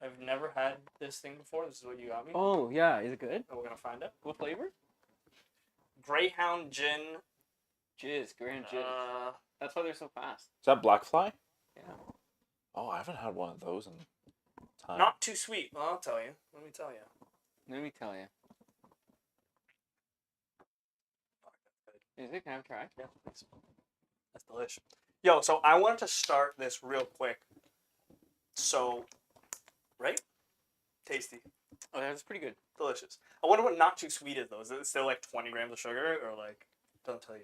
I've never had this thing before. This is what you got me. Oh yeah, is it good? And we're gonna find out. What flavor? Greyhound gin. Jizz, Greyhound Jizz. That's why they're so fast. Is that black fly? Yeah. Oh, I haven't had one of those in time. Not too sweet. Well, I'll tell you. Let me tell you. Let me tell you. Is it? Can I have a try? Yeah, thanks. That's delicious. Yo, so I wanted to start this real quick. So, right? Tasty. Oh, that's pretty good. Delicious. I wonder what not too sweet is, though. Is it still like 20 grams of sugar, or like, don't tell you?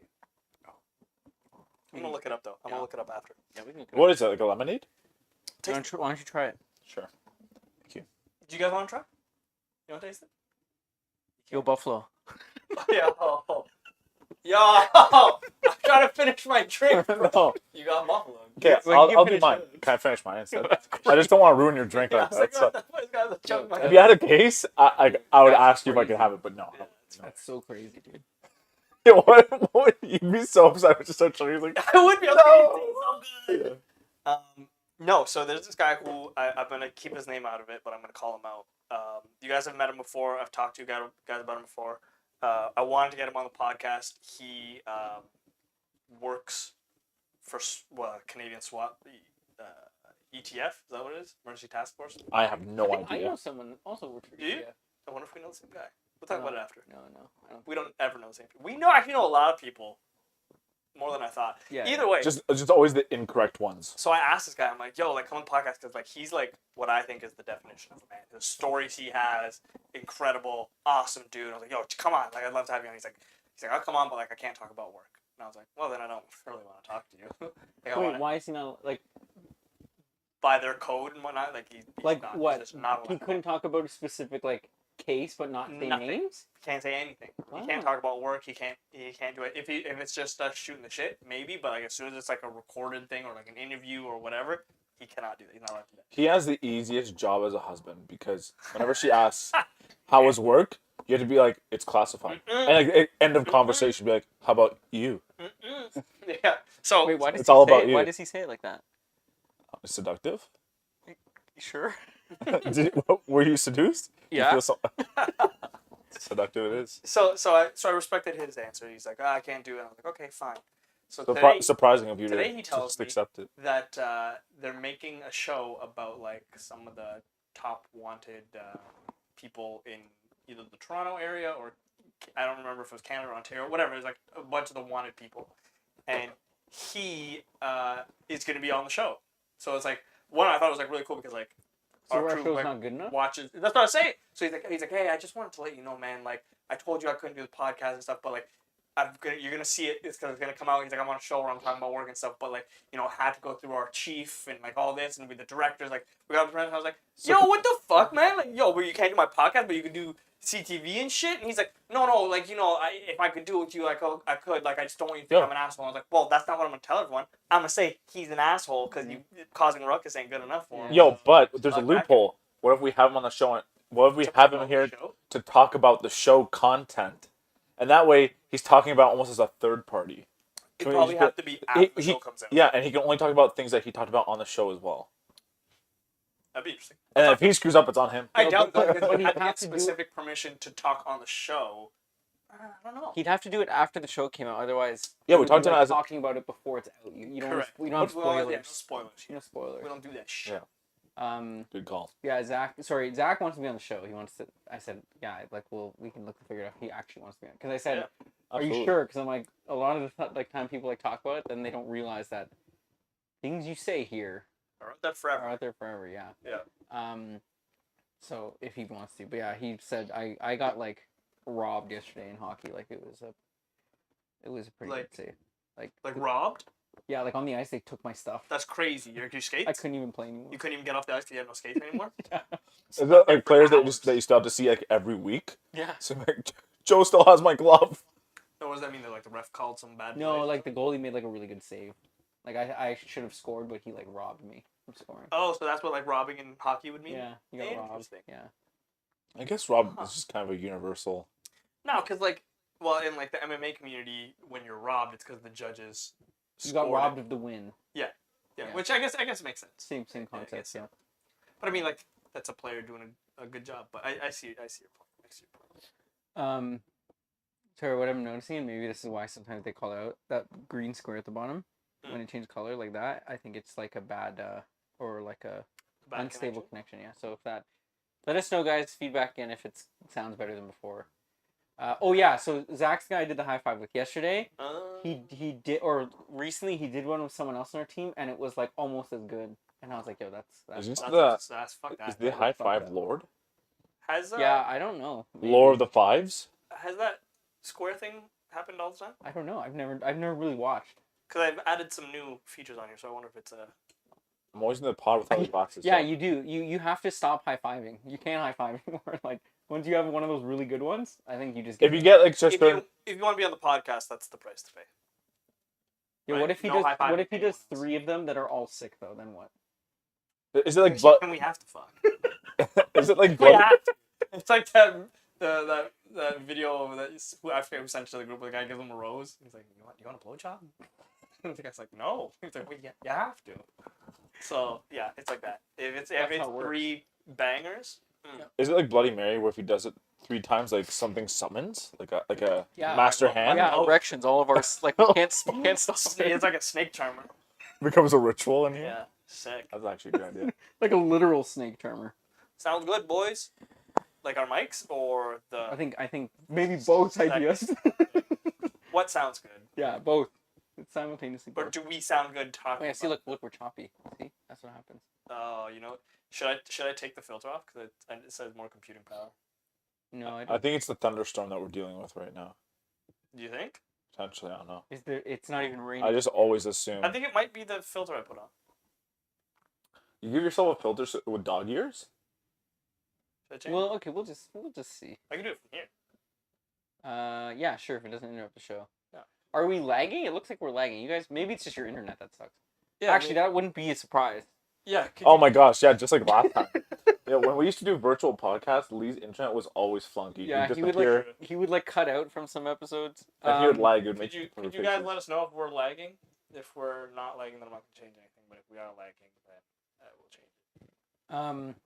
I'm gonna look it up, though. I'm gonna look it up after. Yeah, we can. What is it, like a lemonade? Why don't you try it? Sure. Thank you. Do you guys want to try? You want to taste it? Yo, Buffalo. Yo. Yo. I'm trying to finish my drink. No. You got buffalo. Okay, Like, you I'll do finish mine. yours. Can I finish mine instead? I just don't want to ruin your drink like that. So. If you had a case, I would ask you if I could have it, but no. That's so crazy, dude. Yeah, what would you'd be so upset if I just started showing you like I would be okay. So good. No, so there's this guy who I'm gonna keep his name out of it, but I'm gonna call him out. You guys have met him before. I've talked to you guys about him before. I wanted to get him on the podcast. He works for Canadian SWAT, ETF. Is that what it is? Emergency Task Force. I have no I idea. know someone also works for Do you? Yeah. I wonder if we know the same guy. We'll talk about it after. No, I don't. We don't ever know the same people. We actually know a lot of people. More than I thought. Yeah. Either way. Just always the incorrect ones. So I asked this guy, I'm like, yo, like, come on the podcast, because, like, he's, like, what I think is the definition of a man. The stories he has, incredible, awesome dude. I was like, yo, come on, like, I'd love to have you on. He's like, I'll come on, but, like, I can't talk about work. And I was like, well, then I don't really want to talk to you. Like, Wait, why is he not, like... By their code and whatnot, like, he's like, not, what? He's just not He couldn't talk about a specific, like, case, but not say Nothing. names? He can't say anything. Wow. He can't talk about work. He can't do it. If it's just us shooting the shit, maybe. But like as soon as it's like a recorded thing or like an interview or whatever, he cannot do that. He's not allowed to do that. He has the easiest job as a husband because whenever she asks how was work, you have to be like, it's classified. And like end of conversation, be like, how about you? Yeah. So Wait, why does It's he all say about it? you. Why does he say it like that? Seductive? You sure? Were you seduced? Yeah. You feel so... Seductive it is. So I respected his answer. He's like, I can't do it. I was like, okay, fine. So Surprising of you today he to tells just me accept it. that they're making a show about like some of the top wanted people in either the Toronto area or I don't remember if it was Canada or Ontario, whatever. It's like a bunch of the wanted people, and he is going to be on the show. So it's like one I thought was like really cool because like So our our crew show's like, not good enough? watches. That's what I was saying. So he's like, hey, I just wanted to let you know, man. Like I told you I couldn't do the podcast and stuff, but like you're gonna see it. It's gonna come out. He's like, I'm on a show where I'm talking about work and stuff, but like had to go through our chief and like all this and with the directors. Like we got the president. I was like, yo, what the fuck, man? Like yo, but you can't do my podcast, but you can do CTV and shit. And he's like, no, like if I could do it with you, like I could. Like I just don't want you to think I'm an asshole. I was like, well, that's not what I'm gonna tell everyone. I'm gonna say he's an asshole because you causing ruckus ain't good enough for him. Yo, but there's a loophole. What if we have him on the show? What if we have him here to talk about the show content? And that way, he's talking about almost as a third party. It probably have to be after the show comes out. Yeah, and he can only talk about things that he talked about on the show as well. That'd be interesting. And if he screws up, it's on him. I doubt that but he he'd had to have get to do specific permission to talk on the show. I don't know. He'd have to do it after the show came out, otherwise. Yeah, we talked about talking about it before it's out. You don't. Correct. We don't have spoilers. Yeah, no spoilers. No spoilers. We don't do that shit. Yeah. Good call. Yeah, Zach wants to be on the show. He wants to. I said, yeah, like, we can look to figure it out. He actually wants to be on. Because I said, are you sure? Because I'm like, a lot of the time people like talk about it, then they don't realize that things you say here are out there forever. Yeah. Yeah. So if he wants to, but yeah, he said I got like robbed yesterday in hockey. Like it was a pretty good save. Like robbed? Yeah, like on the ice they took my stuff. That's crazy. You skates? I couldn't even play anymore. You couldn't even get off the ice because you had no skates anymore? Is that like players that you still have to see like every week? Yeah. So like, Joe still has my glove. So what does that mean? That like the ref called some bad No, play? like the goalie made like a really good save. Like I should have scored, but he like robbed me from scoring. Oh, so that's what like robbing in hockey would mean? Yeah, he got robbed. Yeah. I guess Rob is just kind of a universal. No, because like, well, in like the MMA community, when you're robbed, it's because the judges. You got robbed of the win. Yeah, which I guess makes sense. Same concept. Yeah. But I mean, like, that's a player doing a good job. But I see your point. Sorry, what I'm noticing, and maybe this is why sometimes they call out that green square at the bottom when it changes color like that. I think it's like a bad or like a Bad unstable connection. Yeah. So if that, let us know, guys. Feedback again if it sounds better than before. Oh yeah, so Zach's guy I did the high five with yesterday. He did, or recently he did one with someone else on our team, and it was like almost as good. And I was like, yo, that's Fuck that. Is the high five Lord? Has yeah, I don't know. Maybe. Lord of the Fives? Has that square thing happened all the time? I don't know. I've never really watched. Because I've added some new features on here, so I wonder if it's a. I'm always in the pod without the boxes. Yeah, you do. You have to stop high fiving. You can't high five anymore. Like once you have one of those really good ones, I think you just. If you get like just if you want to be on the podcast, that's the price to pay. Yeah. Right? What if he No does? What if he does anyone's. 3 of them that are all sick though? Then what? Is it like And we have to fuck. Is it like We blood? have to. It's like that video I forget who sent it to the group. The guy gives him a rose. He's like, "You want a blowjob?" And the guy's like, "No." He's like, "Well, you have to." So yeah, it's like that. If it's how it works. 3 bangers. Is it like Bloody Mary where if he does it 3 times, like something summons, like a Yeah. master hand erections. All of our like we can't stop. It's like a snake charmer. becomes a ritual in here? Yeah, sick. That's actually a good idea. Like a literal snake charmer. Sounds good, boys. Like our mics or the. I think maybe both ideas. What sounds good? Yeah, both. It's simultaneously. Or Both. do we sound good Oh, talking? yeah, see, about look, we're choppy. See, that's what happens. Oh, you know, should I take the filter off because it says more computing power? No, I I don't. think it's the thunderstorm that we're dealing with right now. Do you think? Potentially, I don't know. Is there? It's not even raining. I just always assume. I think it might be the filter I put on. You give yourself a filter with dog ears? Should I change? Well, okay, we'll just see. I can do it from here. Yeah, sure. If it doesn't interrupt the show. Yeah. Are we lagging? It looks like we're lagging. You guys, maybe it's just your internet that sucks. Yeah, Actually, that wouldn't be a surprise. Yeah. Oh my gosh, yeah, just like last time. Yeah, when we used to do virtual podcasts, Lee's internet was always flunky. Yeah, He'd he would disappear, he would like cut out from some episodes. and he would lag. It would make Could you guys let us know if we're lagging? If we're not lagging, then I'm not gonna change anything. But if we are lagging, then we'll change it.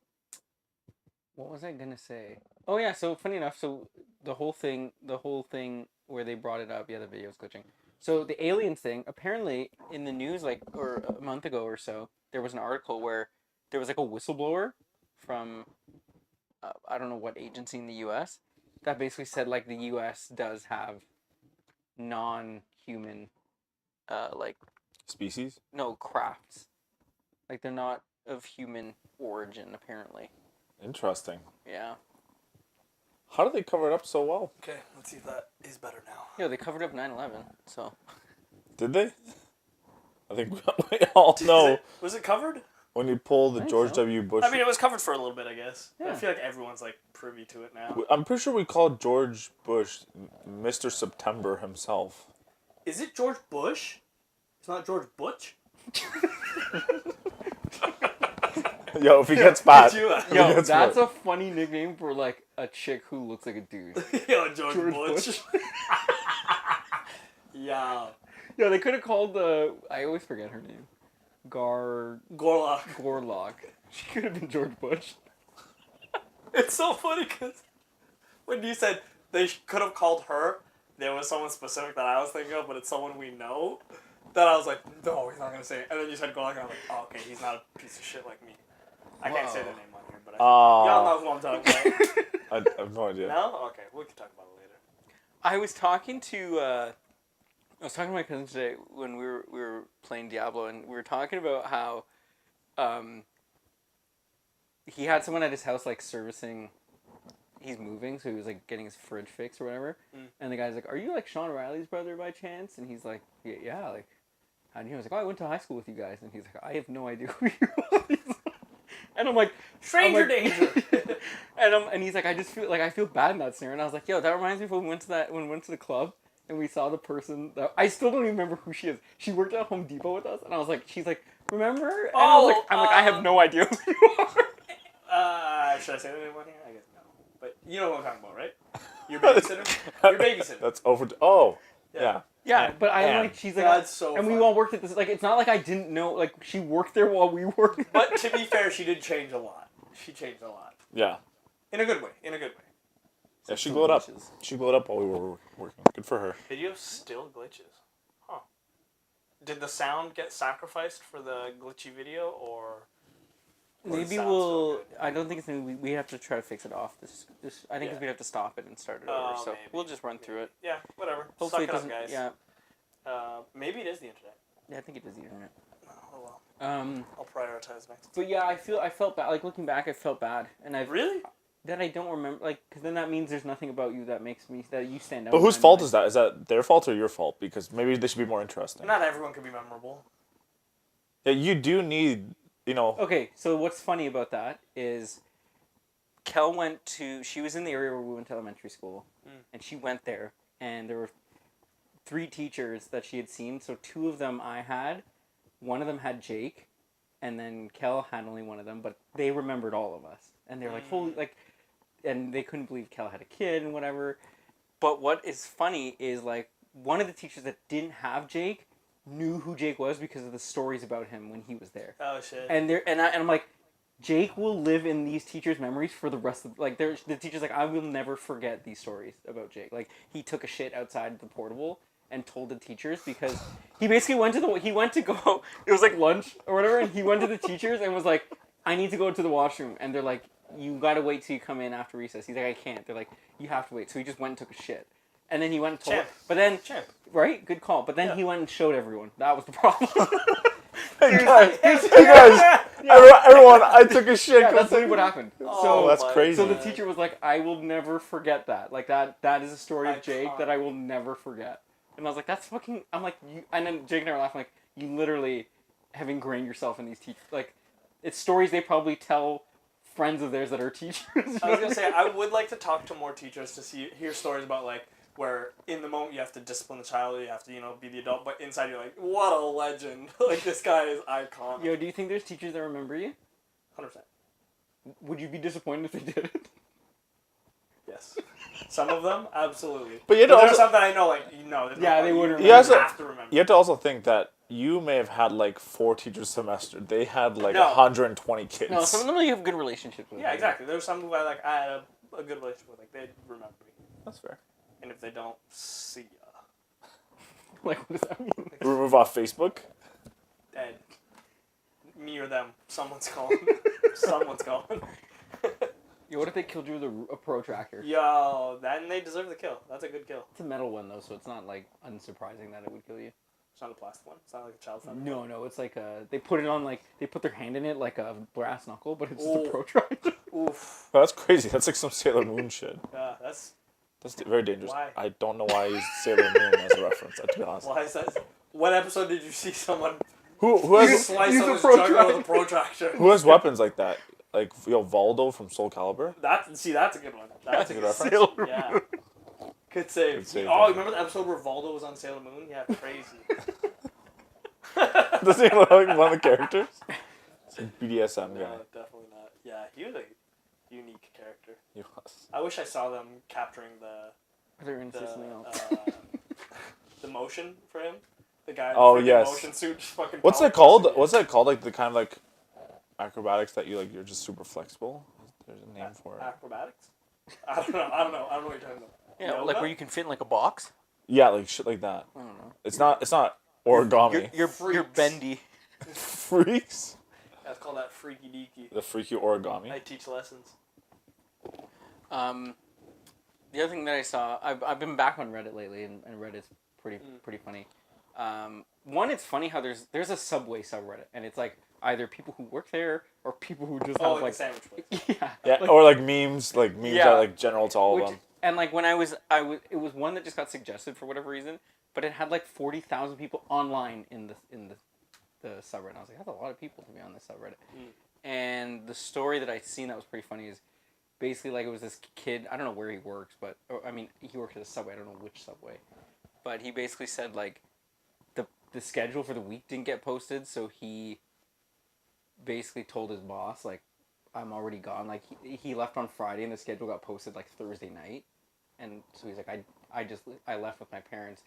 What was I gonna say? Oh yeah, so funny enough, so the whole thing where they brought it up, yeah, the video's glitching. So the aliens thing, apparently in the news, like, or a month ago or so, there was an article where there was like a whistleblower from, I don't know what agency in the U.S. that basically said like the U.S. does have non-human, like, species. no, crafts, like they're not of human origin apparently. Interesting. Yeah. How did they cover it up so well? Okay, let's see if that is better now. Yeah, they covered up 9/11, so. Did they? I think we all know Was it covered? when you pull the I think George so. W. Bush. I mean, it was covered for a little bit, I guess. Yeah. I feel like everyone's like privy to it now. I'm pretty sure we called George Bush Mr. September himself. Is it George Bush? It's not George Butch. Yo, if he gets fat. Yo, Yo, That's that's what- a funny nickname for like a chick who looks like a dude. George George Butch. Yeah. Yeah, they could have called the. I always forget her name. Gorlock. Gorlock. She could have been George Bush. It's so funny because when you said they could have called her, there was someone specific that I was thinking of, but it's someone we know. That I was like, no, he's not gonna say it. And then you said Gorlock, and I was like, oh, okay, he's not a piece of shit like me. I can't say their name on here, but y'all know who I'm talking about. I have no idea. No? Okay, we can talk about it later. I was talking to. I was talking to my cousin today when we were playing Diablo, and we were talking about how, he had someone at his house like servicing. He's moving, so he was like getting his fridge fixed or whatever. And the guy's like, "Are you like Sean Riley's brother by chance?" And he's like, "Yeah, like." And he was like, "Oh, I went to high school with you guys." And he's like, "I have no idea who you are." And I'm like, Stranger danger. and he's like, I feel bad in that scenario. And I was like, yo, that reminds me of when we went to the club and we saw the person that I still don't even remember who she is. She worked at Home Depot with us, and I was like, she's like, remember? And I'm like, I have no idea who you are. Should I say the name on here? I guess no. But you know what I'm talking about, right? Your babysitter? Your babysitter. That's over. Oh, yeah. Yeah, but I'm Anne. like, she's like, That's so and funny. we all worked at this. Like, it's not like I didn't know. Like, she worked there while we worked. But to be fair, she did change a lot. She changed a lot. Yeah. In a good way. Yeah, she glowed up. She glowed up while we were working. Good for her. Video still glitches. Huh. Did the sound get sacrificed for the glitchy video, or Maybe we'll. I don't think it's. We have to try to fix it off. I think we have to stop it and start it over. So we'll just run through it. Yeah, whatever. Hopefully Suck it doesn't. guys. Yeah. Maybe it is the internet. Yeah, I think it is the internet. Oh well. I'll prioritize next. But yeah, I felt bad. Like looking back, I felt bad, and really. That I don't remember, like, because then that means there's nothing about you that makes me that you stand out. But whose fault is that? Is that their fault or your fault? Because maybe they should be more interesting. Not everyone can be memorable. Yeah, you do need, Okay, so what's funny about that is, Kel she was in the area where we went to elementary school, and she went there, and there were 3 teachers that she had seen. So 2 of them I had, one of them had Jake, and then Kel had only one of them, but they remembered all of us, and they're like, holy, like. And they couldn't believe Kel had a kid and whatever. But what is funny is, like, one of the teachers that didn't have Jake knew who Jake was because of the stories about him when he was there. Oh, shit. And I'm like, Jake will live in these teachers' memories for the rest of... Like, the teacher's like, I will never forget these stories about Jake. Like, he took a shit outside the portable and told the teachers because he basically went to go... It was, like, lunch or whatever, and he went to the teachers and was like, I need to go to the washroom. And they're like... You gotta wait till you come in after recess. He's like, I can't. They're like, you have to wait. So he just went and took a shit. And then he went and told... Champ. But then... Champ. Right? Good call. But then he went and showed everyone. That was the problem. Hey guys, everyone, I took a shit. Yeah, that's literally what happened. Oh, that's crazy. So the teacher was like, I will never forget that. Like, that is a story of Jake that I will never forget. And I was like, that's fucking... I'm like... And then Jake and I were laughing like, you literally have ingrained yourself in these teachers. Like, it's stories they probably tell... friends of theirs that are teachers. I was gonna say I would like to talk to more teachers to hear stories about like where in the moment you have to discipline the child, you have to be the adult, but inside you're like, what a legend! Like this guy is iconic. Yo, do you think there's teachers that remember you? 100%. Would you be disappointed if they didn't? Yes. Some of them, absolutely. But there are some that I know, like they wouldn't. You have to remember. You have to also think that you may have had like 4 teachers a semester. They had like 120 kids. No, some of them you have good relationships with. Yeah, exactly. There's some who I had a good relationship with. Like they remember me. That's fair. And if they don't, see ya. Like what does that mean? Remove off Facebook. Dead. Me or them. Someone's gone. Someone's gone. Yo, what if they killed you with a protractor? Yo, then they deserve the kill. That's a good kill. It's a metal one though, so it's not like unsurprising that it would kill you. It's not a plastic one. It's not like a child's thunder. No, it's like they put it on like they put their hand in it like a brass knuckle, but it's just a protractor. Oof. Oh, that's crazy. That's like some Sailor Moon shit. Yeah, that's very dangerous. Why? I don't know why I used Sailor Moon as a reference. To be honest. Why is that? What episode did you see someone who has slice someone's jugular with a protractor? Who has weapons like that? Like Valdo from Soul Calibur. That's a good one. That's a good reference. Sailor yeah. Moon. Good save. Oh, remember the episode where Valdo was on Sailor Moon? Yeah, crazy. Does he look like one of the characters? It's a BDSM guy. No, definitely not. Yeah, he was a unique character. He was. I wish I saw them capturing the motion for him. The guy in the yes. motion suit just fucking. What's that called? What's that called? Like the kind of like acrobatics that you're just super flexible. There's a name for it. Acrobatics? I don't know what you're talking about. Yeah, Yoga? like where you can fit in like a box. Yeah, like shit like that. I don't know. It's not origami. You're bendy. Freaks. That's called that freaky deaky. The freaky origami. I teach lessons. The other thing that I saw, I've been back on Reddit lately, and Reddit's pretty funny. One, it's funny how there's a Subway subreddit, and it's like either people who work there or people who just have like sandwich place. Yeah, like, or like memes are like general to all of them. And like when it was one that just got suggested for whatever reason, but it had like 40,000 people online in the subreddit. And I was like, that's a lot of people to be on this subreddit. And the story that I'd seen that was pretty funny is basically like it was this kid. I don't know where he works, he works at a Subway. I don't know which Subway, but he basically said like the schedule for the week didn't get posted, so he basically told his boss like, I'm already gone. Like he left on Friday and the schedule got posted like Thursday night, and so he's like, I left with my parents,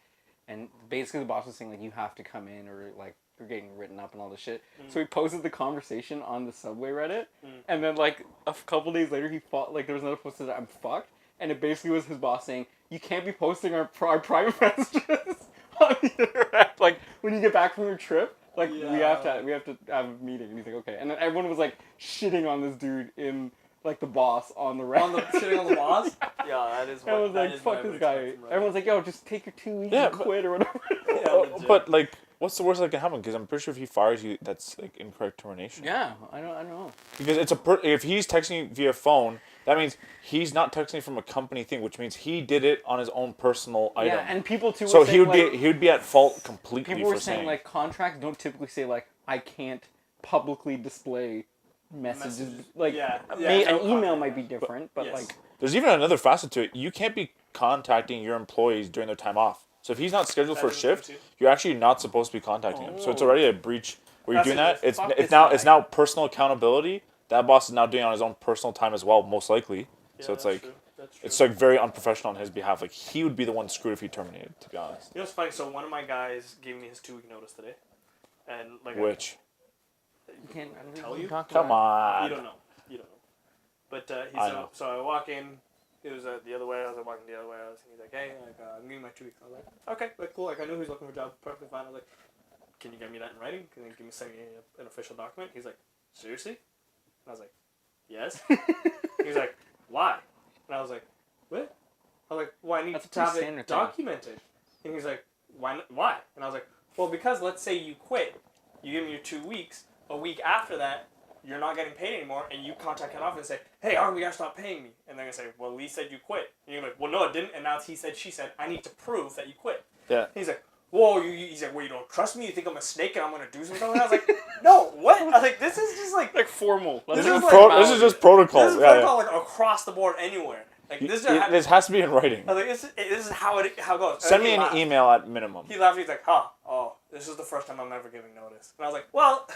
and basically the boss was saying like you have to come in or like you're getting written up and all this shit. So he posted the conversation on the Subway Reddit, and then like a couple days later he fought like there was another post that I'm fucked, and it basically was his boss saying you can't be posting our private messages on the internet like when you get back from your trip. Like we have to have a meeting. And he's like, okay. And then everyone was like shitting on this dude in like the boss on the Reddit. Shitting on the boss? Yeah, that is what Everyone's that like, is fuck what I this would guy. expect from Reddit. Everyone's like, yo, just take your 2 weeks Yeah, and quit or whatever. legit. But like, what's the worst that can happen? Because I'm pretty sure if he fires you, that's like incorrect termination. Yeah, I don't know. Because it's if he's texting you via phone, that means he's not texting from a company thing, which means he did it on his own personal item. Yeah, and people too. So were saying, he would be at fault completely. People were for saying like contracts don't typically say like I can't publicly display messages. Like an email might be different, but like there's even another facet to it. You can't be contacting your employees during their time off. So if he's not scheduled for a shift, you're actually not supposed to be contacting him. So it's already a breach where you're doing that. It's now personal accountability. That boss is now doing it on his own personal time as well, most likely. Yeah, so it's that's like true. That's true. it's like very unprofessional on his behalf. Like he would be the one screwed if he terminated, to be honest. You know what's funny? So one of my guys gave me his 2-week notice today, and like Which? you can't tell you. Come on. You don't know. But I know. so I walk in. It was the other way. I was walking the other way. He's like, hey, like, I'm getting my 2 weeks. I was like, okay, like cool. Like I knew he was looking for a job. Perfectly fine. I was like, can you get me that in writing? Can you send me an official document? He's like, seriously? And I was like, yes. He's like, why? And I was like, what? I was like, well, I need to have it documented. And he's like, why? And I was like, well, because let's say you quit, you give me your 2 weeks. A week after that, you're not getting paid anymore, and you contact head office and say, hey, aren't we gonna stop paying me? And they're gonna say, well, Lee said you quit. And you're like, well, no, it didn't. And now it's he said, she said. I need to prove that you quit. Yeah. And he's like, whoa, he's like, well, you don't trust me? You think I'm a snake and I'm gonna do something? And I was like, no, what? I was like, this is just like formal. This is just protocol. This is protocol like across the board anywhere. Like this has to be in writing. I was like, this is how it goes. Send me an email at minimum. He laughed. He's like, this is the first time I'm ever giving notice. And I was like, well,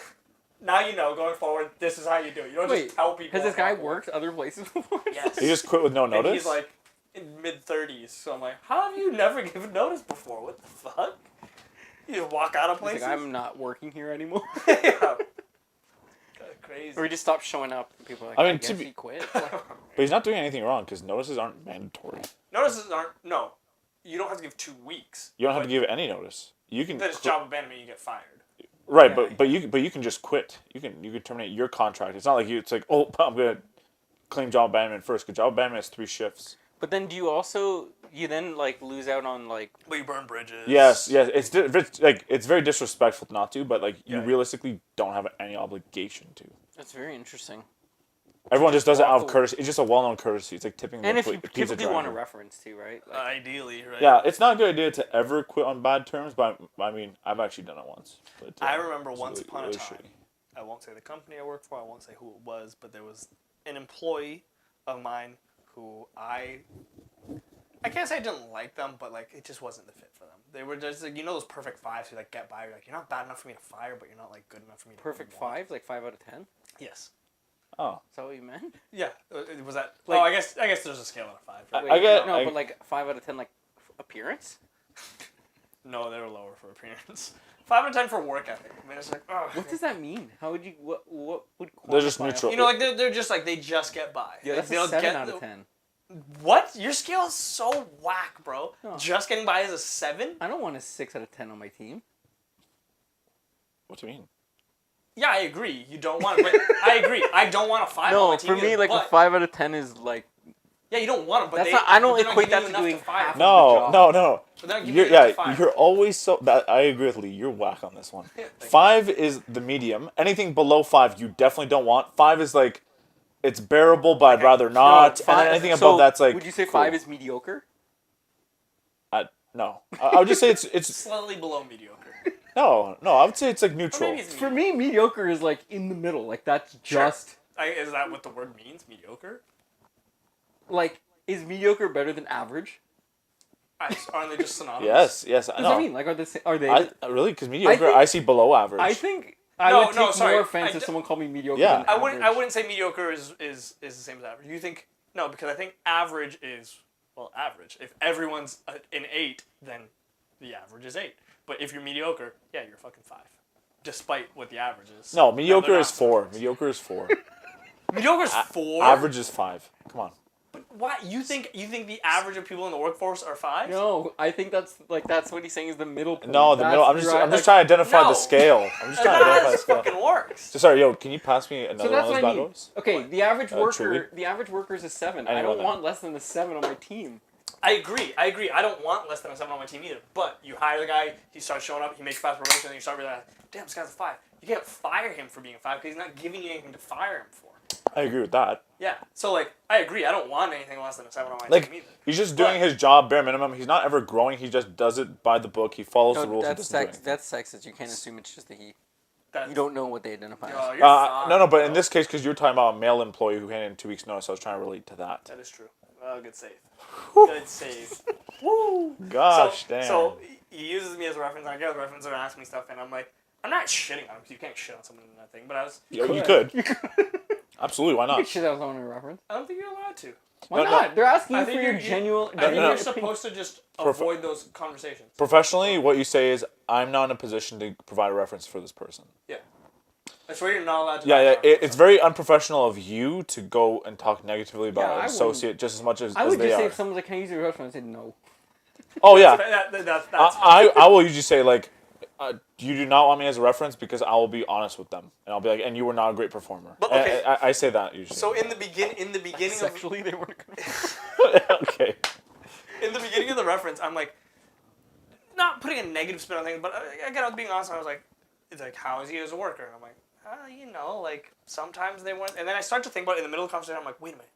now you know. Going forward, this is how you do it. You don't just tell people. Has this guy worked other places before? Yes. He just quit with no notice. And he's like in mid-30s. So I'm like, how have you never given notice before? What the fuck? You just walk out of places. Like, I'm not working here anymore. Yeah. Crazy. Or he just stopped showing up. And people are like, I guess he quit. Like, but he's not doing anything wrong because notices aren't mandatory. Notices aren't. No, you don't have to give 2 weeks. You don't have to give any notice. You can. Then it's job abandonment. You get fired. Right, yeah, but you can just quit. You can terminate your contract. It's not like it's like, oh, I'm gonna claim job abandonment first because job abandonment is 3 shifts. But then you then like lose out on like. Well, you burn bridges. Yes. It's very disrespectful not to, but like you realistically don't have any obligation to. That's very interesting. Everyone just does it out of courtesy. It's just a well-known courtesy. It's like tipping the pizza driver. And if you typically want a reference too, right? Like, ideally, right? Yeah, it's not a good idea to ever quit on bad terms, but I mean, I've actually done it once. But, I remember once upon a time, I won't say the company I worked for, I won't say who it was, but there was an employee of mine who I can't say I didn't like them, but like it just wasn't the fit for them. They were just like, you know those perfect fives who like get by. You're like, you're not bad enough for me to fire, but you're not like good enough for me to perfect fives, like 5 out of 10. Yes. Oh. Is that what you meant? Yeah. Was that? Like, I guess there's a scale out of 5. Right? But like 5 out of 10, like appearance. No, they were lower for appearance. 5 out of 10 for work ethic. I mean, it's like, oh. What does that mean? How would you? What would? They're just neutral. You know, like they're just like they just get by. Yeah, that's like, a 7 out of 10. What? Your scale is so whack, bro. Oh. Just getting by is a 7? I don't want a 6 out of 10 on my team. What do you mean? Yeah, I agree. You don't want it, but I agree. I don't want a 5 on my team. No, for me, like a 5 out of 10 is like. Yeah, you don't want it, but I don't equate that to doing half. No. You're always so. I agree with Lee. You're whack on this one. 5 is the medium. Anything below 5, you definitely don't want. 5 is like, it's bearable, but I'd rather not. And anything above that's like. Would you say 5 is mediocre? No, I would just say it's slightly below mediocre. No, I would say it's like neutral. For me, mediocre is like in the middle. Like that's just. Sure. Is that what the word means? Mediocre. Like, is mediocre better than average? Aren't they just synonymous? Yes. What does that mean? Like, are they? Really? Because mediocre, I see below average. I think I would take more offense if someone called me mediocre. Yeah. Than average. I wouldn't say mediocre is the same as average. You think because I think average is average. If everyone's an 8, then the average is 8. But if you're mediocre, yeah, you're fucking 5. Despite what the average is. No, mediocre they're is not 4. perfect. Mediocre is 4. Mediocre's 4? Average is 5. Come on. Why? You think the average of people in the workforce are 5? No, I think that's what he's saying is the middle point. No, the middle. I'm just trying to identify the scale. I'm just trying to identify the scale. Fucking works. So sorry, yo, can you pass me another So that's one of what those I bad mean. boys? Okay, the average truly? worker is a 7. I I know don't that. want less than a 7 on my team. I agree. I don't want less than a 7 on my team either. But you hire the guy, he starts showing up, he makes fast promotion, and you start realizing, damn, this guy's a 5. You can't fire him for being a 5 because he's not giving you anything to fire him for. I agree with that. Yeah. So, like, I agree. I don't want anything less than a 7 on my Like, team either. he's just doing his job bare minimum. He's not ever growing. He just does it by the book. He follows the rules. That's sexist. You can't assume it's just a he. You don't know what they identify as. You're fine, no, but bro. in this case, because you're talking about a male employee who handed in 2 weeks' notice, I was trying to relate to that. That is true. Oh, good save. Good save. Woo! Gosh, damn. So he uses me as a reference. I get a reference and asks me stuff, and I'm like, I'm not shitting on him because you can't shit on someone in that thing. But I was. You could. Absolutely, why You not? could shit out someone in a reference. I don't think you're allowed to. Why No, not? They're asking I you for think your you're- genuine. I think no. you're supposed to just avoid those conversations. Professionally, what you say is, I'm not in a position to provide a reference for this person. Yeah. That's where you're not allowed to. Yeah, back down. it's very unprofessional of you to go and talk negatively about Yeah, an I associate just as much as, I as would they just say are. if someone's like, "Can I use your reference?" I'd say no. Oh, yeah. That's I will usually say, like, you do not want me as a reference because I will be honest with them. And I'll be like, and you were not a great performer. But, okay. I say that usually. So in the beginning Sexually, they weren't. Okay. in the beginning of the reference, I'm like, not putting a negative spin on things, but again, I was being honest. I was like, it's like, how is he as a worker? And I'm like, like sometimes they weren't. And then I start to think about it in the middle of the conversation. I'm like, wait a minute.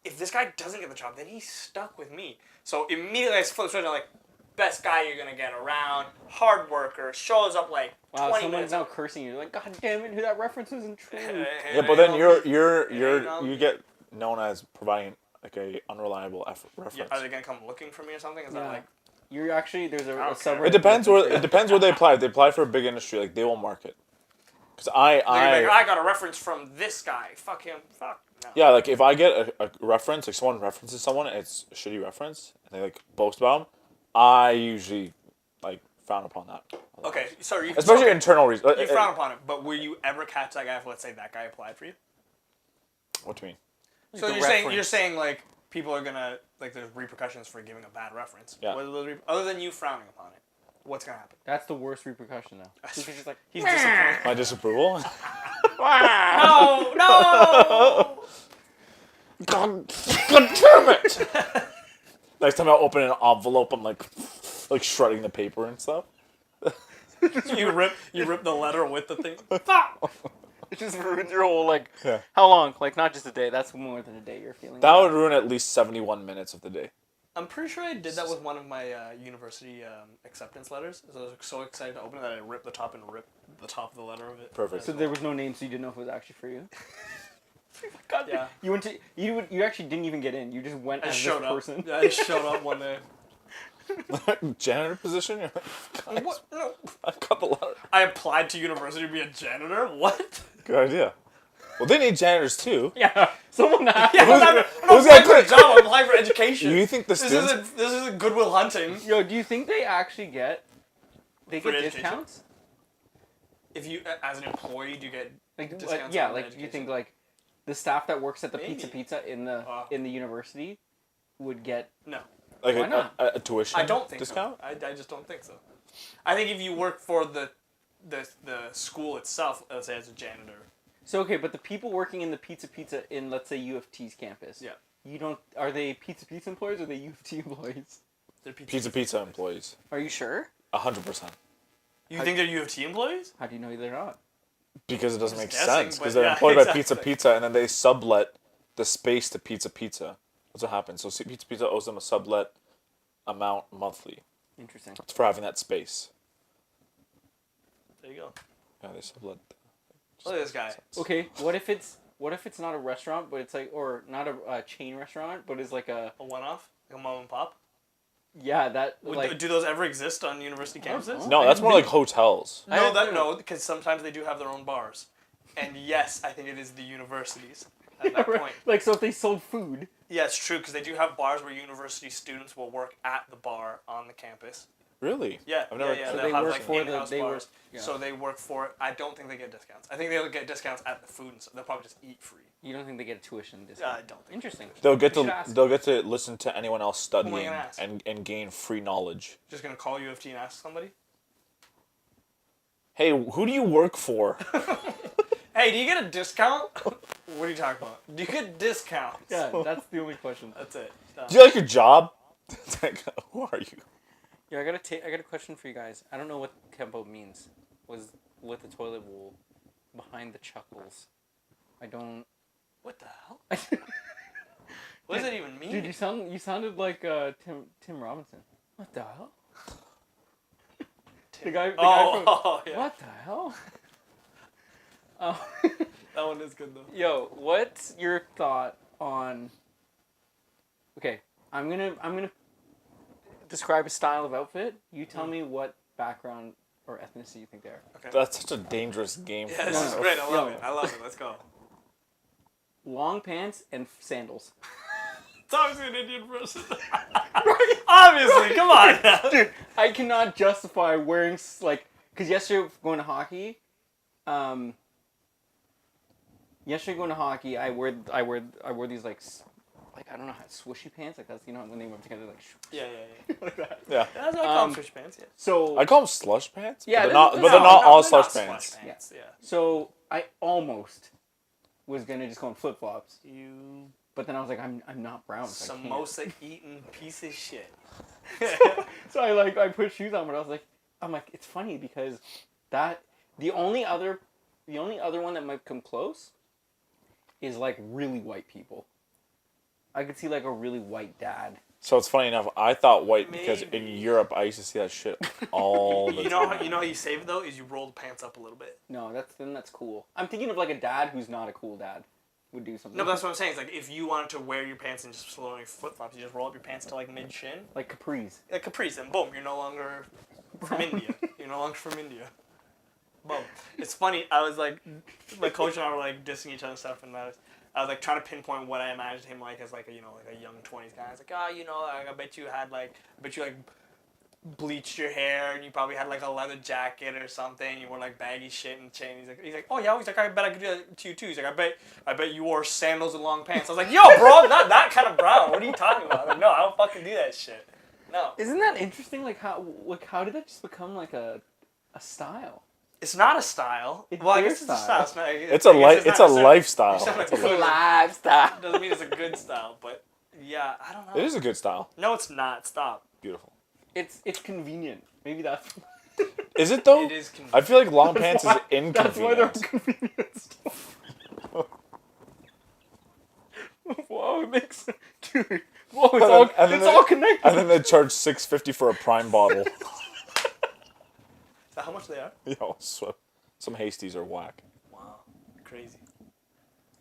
If this guy doesn't get the job, then he's stuck with me. So immediately I flip switch. I'm like, best guy you're gonna get around, hard worker, shows up like Wow, 20 someone's minutes. now cursing you. Like, God damn it, that reference isn't true. Yeah, but then you you get known as providing like a unreliable reference. Yeah, are they gonna come looking for me or something? Is that like? You're actually there's a Okay. subreddit. It depends where they apply. If they apply for a big industry, like they will market. Because I got a reference from this guy. Fuck him. Fuck. No. Yeah, like if I get a reference, like someone references someone, and it's a shitty reference, and they like boast about them, I usually like frown upon that. Okay, so you Especially okay, internal reasons. you frown upon it, but will you ever catch that guy if, let's say, that guy applied for you? What do you mean? So you're saying like people are gonna like there's repercussions for giving a bad reference. Yeah. What are those other than you frowning upon it, what's gonna happen? That's the worst repercussion though. Because he's like, He's disappointed. My disapproval? No. God damn it! Next time I open an envelope, I'm like shredding the paper and stuff. You rip the letter with the thing. Fuck. it just ruins your whole like. Yeah. How long? Like not just a day. That's more than a day. You're feeling. That would ruin at least 71 minutes of the day. I'm pretty sure I did that with one of my university acceptance letters. So I was so excited to open it that I ripped the top of the letter of it. Perfect. So there was no name, so you didn't know if it was actually for you. God, Yeah. You went to you actually didn't even get in. You just went I as showed this up. person. Yeah, I showed up one day. Janitor position? You're like, guys, What? No. I got the letter. I applied to university to be a janitor. What? Good idea. Well, they need janitors too. Yeah, someone asked. Yeah, I'm not who's applying gonna for a job. I'm applying for education. You think the This students? isn't Goodwill Hunting. Yo, do you think they actually get For education? discounts? If you, as an employee, do you get Like discounts yeah, on like education? you think like the staff that works at the Maybe. pizza in the university would get No, Like Why not? a tuition I don't think discount? so. I just don't think so. I think if you work for the school itself, let's say as a janitor. so okay, but the people working in the pizza in let's say U of T's campus. Yeah. You don't are they pizza employees or are they U of T employees? They're Pizza employees. Are you sure? 100%. You think they're U of T employees? How do you know they're not? Because it doesn't Just make guessing, sense. but Because they're yeah, employed by exactly. Pizza, and then they sublet the space to Pizza. That's what happens. So Pizza owes them a sublet amount monthly. Interesting. It's for having that space. There you go. Yeah, they sublet. Look at this guy. Okay, what if it's not a restaurant, but it's like or not a chain restaurant, but it's like a A one-off, like a mom and pop. yeah that like Do those ever exist on university campuses? No, that's more like hotels. No, because sometimes they do have their own bars. And yes, I think it is the universities at that point. like so if they sold food. Yeah, it's true because they do have bars where university students will work at the bar on the campus. Really? Yeah, I've never. yeah. So They'll they have work like for in-house bars. yeah. So they work for. I don't think they get discounts. I think they'll get discounts at the food and stuff. They'll probably just eat free. You don't think they get a tuition discount? I don't think. Interesting. They'll get We should to ask. they'll get to listen to anyone else am I studying gonna ask? and gain free knowledge. Just gonna call UFT and ask somebody. Hey, who do you work for? Hey, do you get a discount? What are you talking about? Do you get discounts? Yeah, that's the only question. That's it. Done. Do you like your job? It's like, who are you? Yeah, I got a question for you guys. I don't know what Kempo means. Was with the toilet bowl behind the chuckles. I don't. What the hell? What does it even mean? Dude, you sounded like Tim Robinson. What the hell? The guy from, yeah. What the hell? Oh. That one is good though. Yo, what's your thought on? Okay, I'm gonna describe a style of outfit. You tell me what background or ethnicity you think they are. Okay. That's such a dangerous game. Yeah, for this me. is great. I love Yo. it. I love it. Let's go. Long pants and sandals. It's obviously an Indian person. Obviously, come on now. Dude, I cannot justify wearing because yesterday going to hockey, I wore these like I don't know how swishy pants, like that's when they went together like Yeah. like that. Yeah. That's what I call them fish pants. Yeah. So I call them slush pants. Yeah, but they're not all slush pants. Yeah. so I almost was gonna just go in flip flops, You but then I was like, I'm not brown. So I can't. samosa eating piece of shit. So I put shoes on, but I'm like it's funny because the only other one that might come close is like really white people. I could see like a really white dad. So it's funny enough. I thought white because in Maybe. Europe I used to see that shit all the You time. know how you save it though is you roll the pants up a little bit. No, that's cool. I'm thinking of like a dad who's not a cool dad would do something. No, but that's what I'm saying. It's like if you wanted to wear your pants and just slowly flip flops, you just roll up your pants to like mid shin, like capris. like capris, and boom, you're no longer from India. You're no longer from India. Boom. It's funny. I was like, my coach and I were like dissing each other and stuff, and I was like trying to pinpoint what I imagined him like as like a young 20s guy. I was like, I bet you bleached your hair and you probably had like a leather jacket or something. You wore like baggy shit and chain. He's like, oh yeah. He's like, I bet I could do that to you too. He's like, I bet you wore sandals and long pants. I was like, yo, bro, not that kind of brown. What are you talking about? Like, no, I don't fucking do that shit. No. Isn't that interesting? Like how did that just become like a style? It's not a style. It's well, I their guess it's a style. style. It's a lifestyle. It's not It's a good. lifestyle. Doesn't mean it's a good style, but yeah, I don't know. It is a good style. No, it's not. Stop. Beautiful. It's convenient. Maybe that's. Is it though? It is convenient. I feel like long pants is That's why they're inconvenient. inconvenient. Whoa, it makes dude. Whoa, it's all connected. And then they charge $6.50 for a prime bottle. Is that how much they are? Yo, some Hasties are whack. Wow, crazy.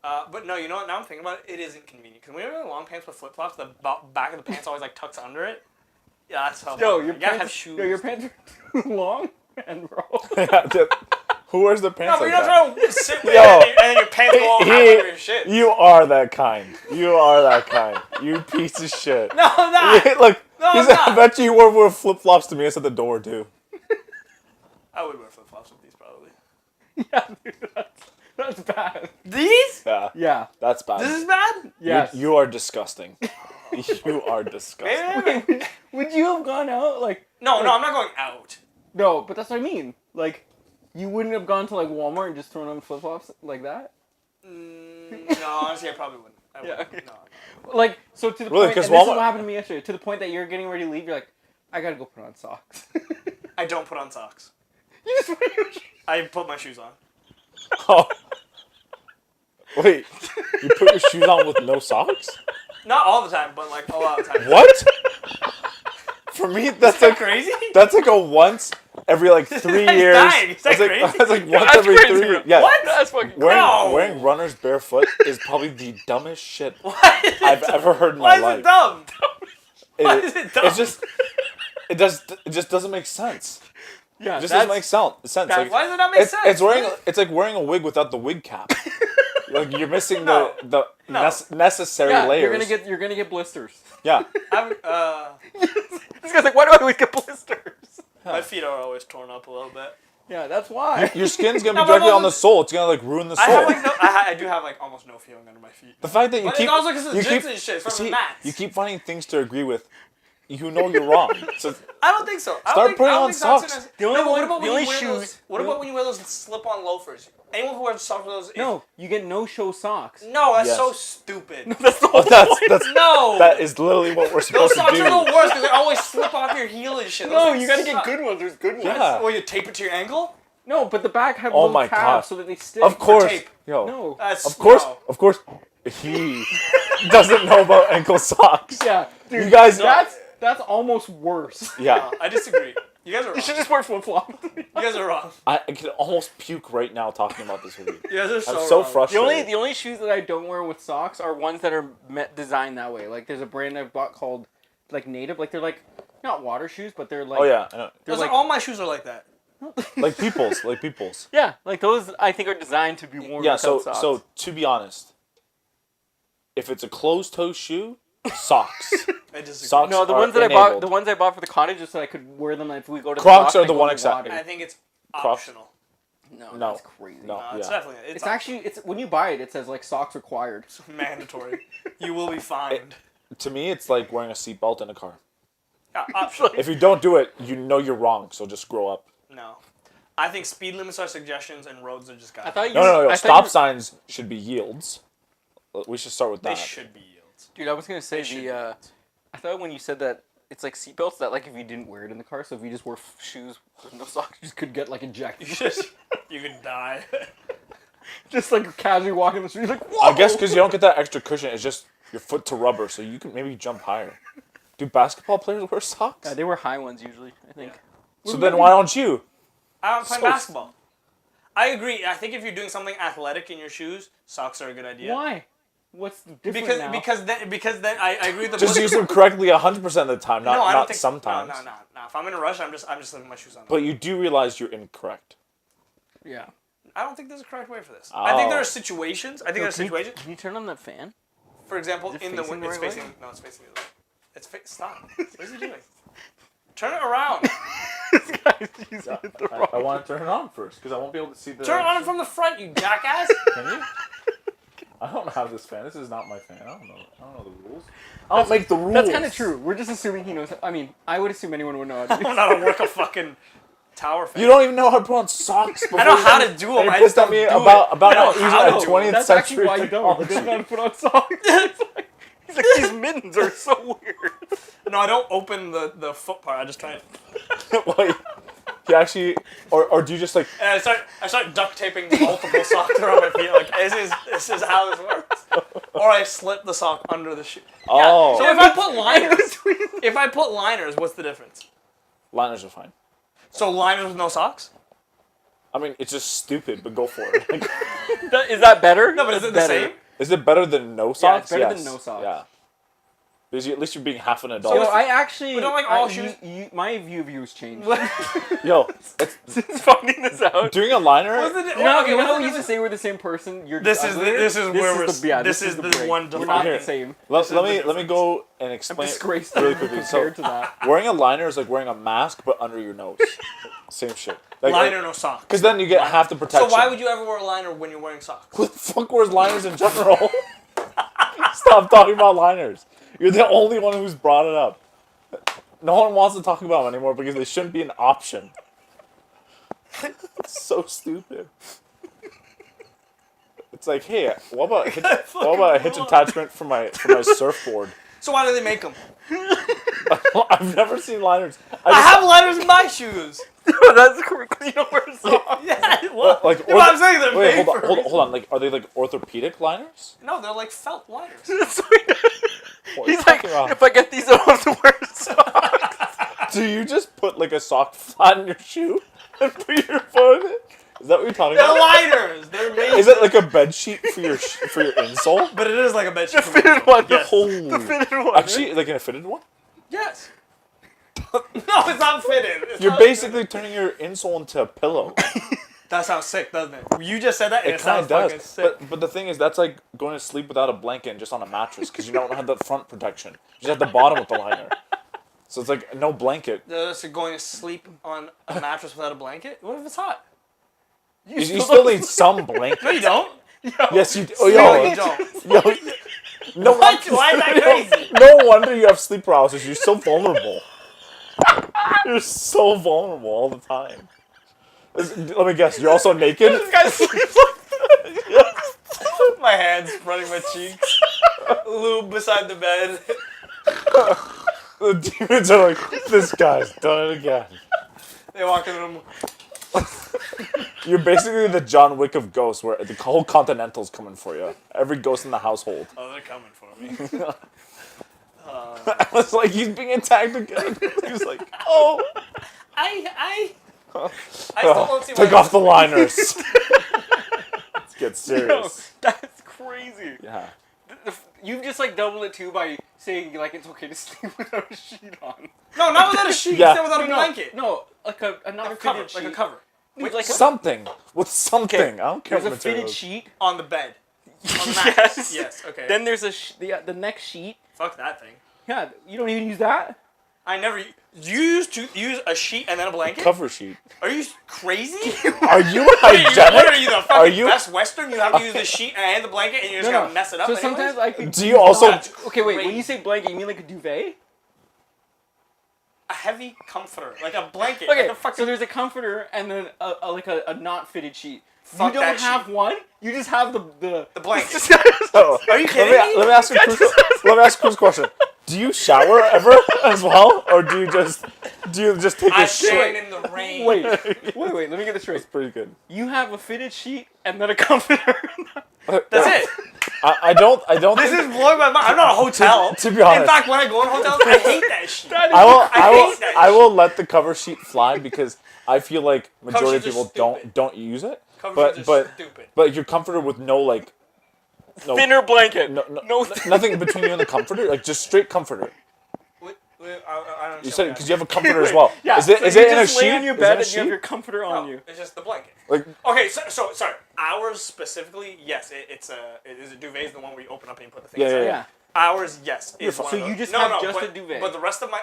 But no, you know what? Now I'm thinking about it. It is inconvenient because when you're wearing long pants with flip flops, the back of the pants always like tucks under it. Yeah, that's how. Yo, you gotta have shoes. Yo, your pants are too long, and bro. Who wears the No, pants but like you're that? not trying to sit with Yo. it and then your pants go all half under your shit. You are that kind. You are that kind. You piece of shit. No, I'm not. Look, No, he's, I'm not. I bet you wore flip flops to me at the door too. I would wear flip flops with these probably. Yeah, dude, that's bad. These? Yeah, Yeah. that's bad. This is bad? Yes. You are disgusting. You are disgusting. Maybe. Would you have gone out like? No, I'm not going out. No, but that's what I mean. Like, you wouldn't have gone to like Walmart and just thrown on flip flops like that. No, honestly, I probably wouldn't. I wouldn't. Yeah. No. Like, so to the Really, point. 'cause And this is Walmart- what happened to me yesterday. To the point that you're getting ready to leave, you're like, I gotta go put on socks. I don't put on socks. You just wear your shoes. I put my shoes on. Oh. Wait, you put your shoes on with no socks? Not all the time, but like a lot of the time. What? For me, that's Is that like crazy? that's like a once every like 3 He's years. dying. Is that That's like, crazy? that's like once That's every crazy, 3 bro. years. Yeah. What? That's fucking. No. Wearing runners barefoot is probably the dumbest shit Why is it I've dumb? ever heard in Why my is life. it dumb? Why It- is it dumb? It's just it just doesn't make sense. Yeah, It just doesn't make sense. Why does it not make sense? It's like wearing a wig without the wig cap. Like you're missing No. the No. necessary Yeah, layers. you're gonna get blisters. Yeah. This guy's like, why do I always get blisters? My feet are always torn up a little bit. Yeah, that's why. Your skin's gonna No, be but directly on the also- sole. It's gonna like ruin the I sole. have like no. I do have like almost no feeling under my feet. The fact that you But keep it's also because of you the keep gyms and shit from see, the mats. you keep finding things to agree with. You know you're wrong. So I don't think so. I Start don't think, putting I don't on think socks. socks. Are nice. The only No, but one- what about the when only you wear shoes- those? What about when you wear those slip-on loafers? Anyone who wears socks with those? No, you get no-show socks. No, that's Yes. so stupid. That's the oh, whole that's point. No. that is literally what we're Those supposed to socks do. are the worst because they always slip off your heel and shit. Those No, things you gotta get suck. good ones. There's good ones. Yeah. Well, you tape it to your ankle. No, but the back have Oh little my tabs God. so that they stick. Of course, tape. yo. No. That's Of course, no. of course. He doesn't know about ankle socks. Yeah, dude, You guys- that's almost worse. Yeah. No, I disagree. You guys are wrong. You should just wear flip-flops. You guys are wrong. I can almost puke right now talking about this with you. You guys are so I'm so wrong. The frustrated. only shoes that I don't wear with socks are ones that are designed that way. Like there's a brand I've bought called like Native. Like they're like not water shoes, but they're like Oh yeah, I know. they're Those like are, all my shoes are like that. Like people's. yeah, like those I think are designed to be worn Yeah. without socks. So to be honest, if it's a closed-toe shoe, socks. I disagree. Socks. no, the are ones that enabled. the ones I bought for the cottage, just so I could wear them if we go to Crocs the are dock, the I one go in except- water. I think it's Crocs. optional. No, No. that's crazy. No. No, it's Yeah. definitely It's actually it's when you buy it, it says like socks required. mandatory. You will be fined. To me, it's like wearing a seatbelt in a car. Yeah, optional. If you don't do it, you know you're wrong. So just grow up. No. I think speed limits are suggestions and roads are just I guidelines. thought you. No. I thought Stop you- signs should be yields. We should start with They that. should be yields. Dude, I was gonna say They should be yields. I thought when you said that it's like seatbelts that like if you didn't wear it in the car, so if you just wore shoes with no socks, you just could get like ejected. You could die. Just like casually walking the street, like whoa. I guess because you don't get that extra cushion, it's just your foot to rubber, so you can maybe jump higher. Do basketball players wear socks? Yeah, they wear high ones usually. I think. So then why don't you? I don't play So- basketball. I agree. I think if you're doing something athletic in your shoes, socks are a good idea. Why? What's different now? Because then I agree with the Just use them correctly 100% of the time, not, no, I don't not think sometimes. No. If I'm in a rush, I'm just leaving my shoes on. But you do realize you're incorrect. Yeah. I don't think there's a correct way for this. I think Oh. there are situations. I think there are situations. Can you turn on that fan? For example, it in the facing window, the it's right facing. way? No, it's facing the other way. Stop. What is he doing? Turn it around. This guy's using it the wrong. I want to turn it on first because I won't be able to see the. Turn it on from the front, you jackass. Can you? I don't have this fan. This is not my fan. I don't know the rules. I don't make the rules. That's kind of true. We're just assuming he knows. I mean, I would assume anyone would know how to do I'm not a work a fucking tower fan. You don't even know how to put on socks. I know how to do them. And I you just pissed at don't me do about it. about I know not using how a to do it. 20th That's century actually why you don't. He doesn't know how to put on socks. He's like, these mittens are so weird. No, I don't open the foot part. I just try it. Like, he actually, or do you just like? And I start duct taping multiple socks around my feet. Like this is how this works. Or I slip the sock under the shoe. Oh, So if I put liners, what's the difference? liners are fine. So liners with no socks? I mean, it's just stupid, but go for it. Like, Is that better? No, but is it the same? is it better than no Yeah, socks? it's better than Yes. no socks. Yeah. Because at least you're being half an adult. Yo, I actually. We don't like all I- shoes- my view of you has changed. Yo, it's, Since finding this out. doing a liner. What's the di- You know, okay, you know what's how the we used to difference? say we're the same person? You're This just is uglier? this is where we're. this is the break. one We're not defining. the same. Let me go and I'm explain disgraced really quickly. compared So, to that. wearing a liner is like wearing a mask, but under your nose. Same shit. Like, Liner, no socks. Because then you get half the protection. So why would you ever wear a liner when you're wearing socks? Who the fuck wears liners in general? Stop talking about liners. You're the only one who's brought it up. No one wants to talk about them anymore because they shouldn't be an option. It's so stupid. It's like, hey, what about a hitch attachment for my surfboard? So why do they make them? I've never seen liners. I have liners in my shoes. That's correct. You don't wear socks. Yeah, what? Like, Yeah, but I'm saying they're wait, made hold on, for a hold on, reason. hold on. Like, are they like orthopedic liners? No, they're like felt liners. What are you He's like, talking about? if I get these, I don't have to wear socks. Do you just put like a sock flat in your shoe and put your foot in it? Is that what you're talking They're about? liners. They're made. Is it like a bed sheet for your insole? But it is like a bed sheet. Fitted one. Holy. The fitted one. Actually, like in a fitted one? Yes. No, it's not fitted. It's You're not basically turning your insole into a pillow. That sounds sick, doesn't it? You just said that, and It it kind sounds of fucking does. sick. But the thing is, that's like going to sleep without a blanket and just on a mattress because you don't have the front protection. You just have the bottom with the liner. So it's like no blanket. So going to sleep on a mattress without a blanket? What if it's hot? You still need some blanket. No, you don't. Yo, Yes, you do. no, Oh, you don't. yo, no What? Why is that crazy? No wonder you have sleep paralysis. You're so vulnerable. You're so vulnerable all the time. Let me guess. You're also naked. This guy sleeps like my hands running my cheeks. Lube beside the bed. The demons are like, this guy's done it again. They walk in the room. You're basically the John Wick of ghosts, where the whole Continental's coming for you. Every ghost in the household. Oh, they're coming for me. I was like, he's being attacked again. He's like, oh. I still don't see Take why off the liners. Let's get serious. Yo, that's crazy. Yeah. You've just like doubled it too by saying like it's okay to sleep without a sheet on. No, not without a sheet. Yeah. You said without a blanket. No, like a Like not a cover. fitted sheet. Like a cover. With like Something. With something. Okay, I don't care there's what a fitted material. sheet. On the bed. On the mattress. Yes. Yes, okay. Then there's the next sheet. Fuck that thing. Yeah, you don't even use that. I never. You use a sheet and then a blanket? Cover sheet. Are you crazy? Are you What hygienic? are you, the Are fucking you- Best Western? You have to use the sheet and the blanket, and you're just gonna mess it up. So anyways? sometimes I could. Do you also... That's Okay, wait. When crazy. you say blanket, you mean like a duvet? A heavy comforter, like a blanket. Okay, Like a fucking, so there's a comforter and then a not fitted sheet. Fuck you don't that have sheet. one. You just have the the blanket. Oh, Are you kidding me? Let me ask you a quick question. Do you shower ever as well? Or do you just take I a shit? stand in the rain. wait. Let me get this straight. That's pretty good. You have a fitted sheet and then a comforter. That's it. I don't This think... is blowing my mind. I'm not a hotel. To be honest. In fact, when I go in hotels, I hate that shit. I will let the cover sheet fly because I feel like majority of sheets are people stupid. don't use it. Cover sheets are stupid. But you're comforted with no Thinner blanket. no nothing between you and the comforter, like just straight comforter. I don't You know said that. because you have a comforter as well. Yeah. Is it so is you it in a just lay sheet? on your Is it in bed a and you have sheet? your comforter on you. It's just the blanket. Like Okay, so sorry. Ours specifically, yes, it is a duvet is the one where you open up and you put the things Yeah, in. Yeah. Ours, yes. Is fine. one So of you those. just no, have no, just but, a duvet. But the rest of my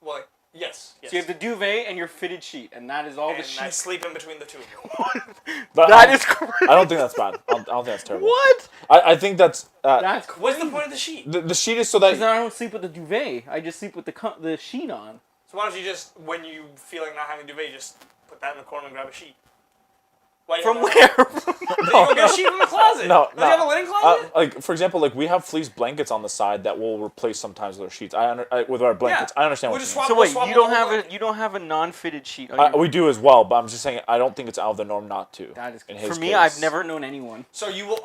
like yes. So you have the duvet and your fitted sheet, and that is all and the I sheets. sleep in between the two of you. That is crazy. I don't think that's bad. I don't think that's terrible. What? I think that's That's crazy. What's the point of the sheet? the sheet is so Because that then I don't sleep with the duvet. I just sleep with the sheet on. So why don't you just, when you feel like not having a duvet, you just put that in the corner and grab a sheet? Why do you From have where? You go get a sheet from the closet. No, Don't you have a linen closet? like for example, like we have fleece blankets on the side that we'll replace sometimes with our sheets. With our blankets. Yeah. I understand We'll what just you mean. swap- So wait, swap you the don't whole have blanket. you don't have a non-fitted sheet on your We do as well, but I'm just saying I don't think it's out of the norm not to. That is in his for me. case. I've never known anyone. So you will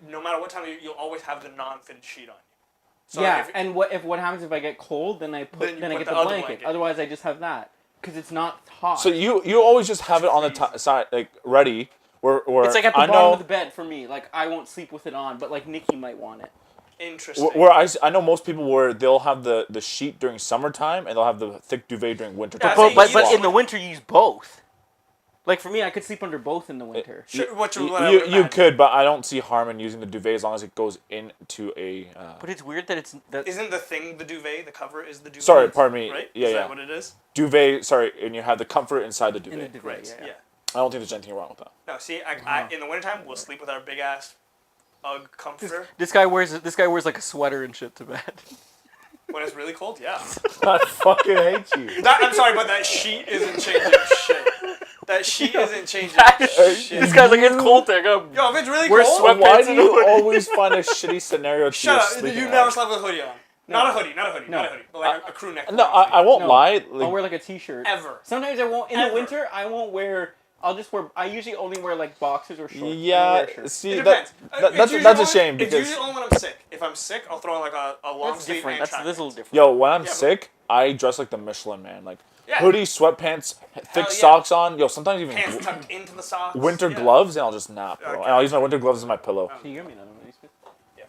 no matter what time you'll always have the non-fitted sheet on you. So yeah, if- and what happens if I get cold? Then I Then you I put get the the other blanket. blanket. Otherwise, I just have that because it's not hot. So you always just have it on the side, like ready. Where it's like at the I bottom know of the bed for me. Like I won't sleep with it on, but like Nikki might want it. Interesting. where I know most people where they'll have the sheet during summertime and they'll have the thick duvet during winter Yeah, time. so But you- in the winter you use both. Like for me, I could sleep under both in the winter. Sure, what you You could, but I don't see harm in using the duvet as long as it goes into a. But it's weird that it's that. Isn't the thing the duvet? The cover is the duvet. Sorry, pardon me. Right? Yeah, is yeah. that what it is? Duvet. Sorry, and you have the comfort inside the in the duvet. duvet, Right. yeah. Yeah. I don't think there's anything wrong with that. No, see, I in the wintertime we'll sleep with our big ass UGG comforter. This guy wears like a sweater and shit to bed. When it's really cold, yeah. I fucking hate you. I'm sorry, but that sheet isn't changing shit. That sheet isn't changing shit. This guy's like, it's cold there. Go. Yo, if it's really Wear cold, sweatpants Why and do a you hoodie. always find a shitty scenario to shut your up. sleeping You on? never slept with a hoodie on. Not a hoodie, not a hoodie, not a hoodie. But like a crew neck. No, I won't No. lie. I'll Like, wear like a t-shirt. Ever. Sometimes I won't. In Ever. the winter, I won't wear. I'll just wear. I usually only wear like boxers or shorts. I don't yeah, wear shirts. see It that, depends. that's It's that's a usually shame only- because It's usually only when I'm sick. If I'm sick, I'll throw on like a long That's sleeve different. and That's track this little pants. different. yo, when I'm Yeah, but- sick, I dress like the Michelin man, like Yeah. hoodie, sweatpants, thick yeah. socks on. Yo, sometimes even Pants tucked into the socks. winter Yeah. gloves, and I'll just nap, bro. Okay. And I'll use my winter gloves as my pillow. Can you give me another one, please? Yeah.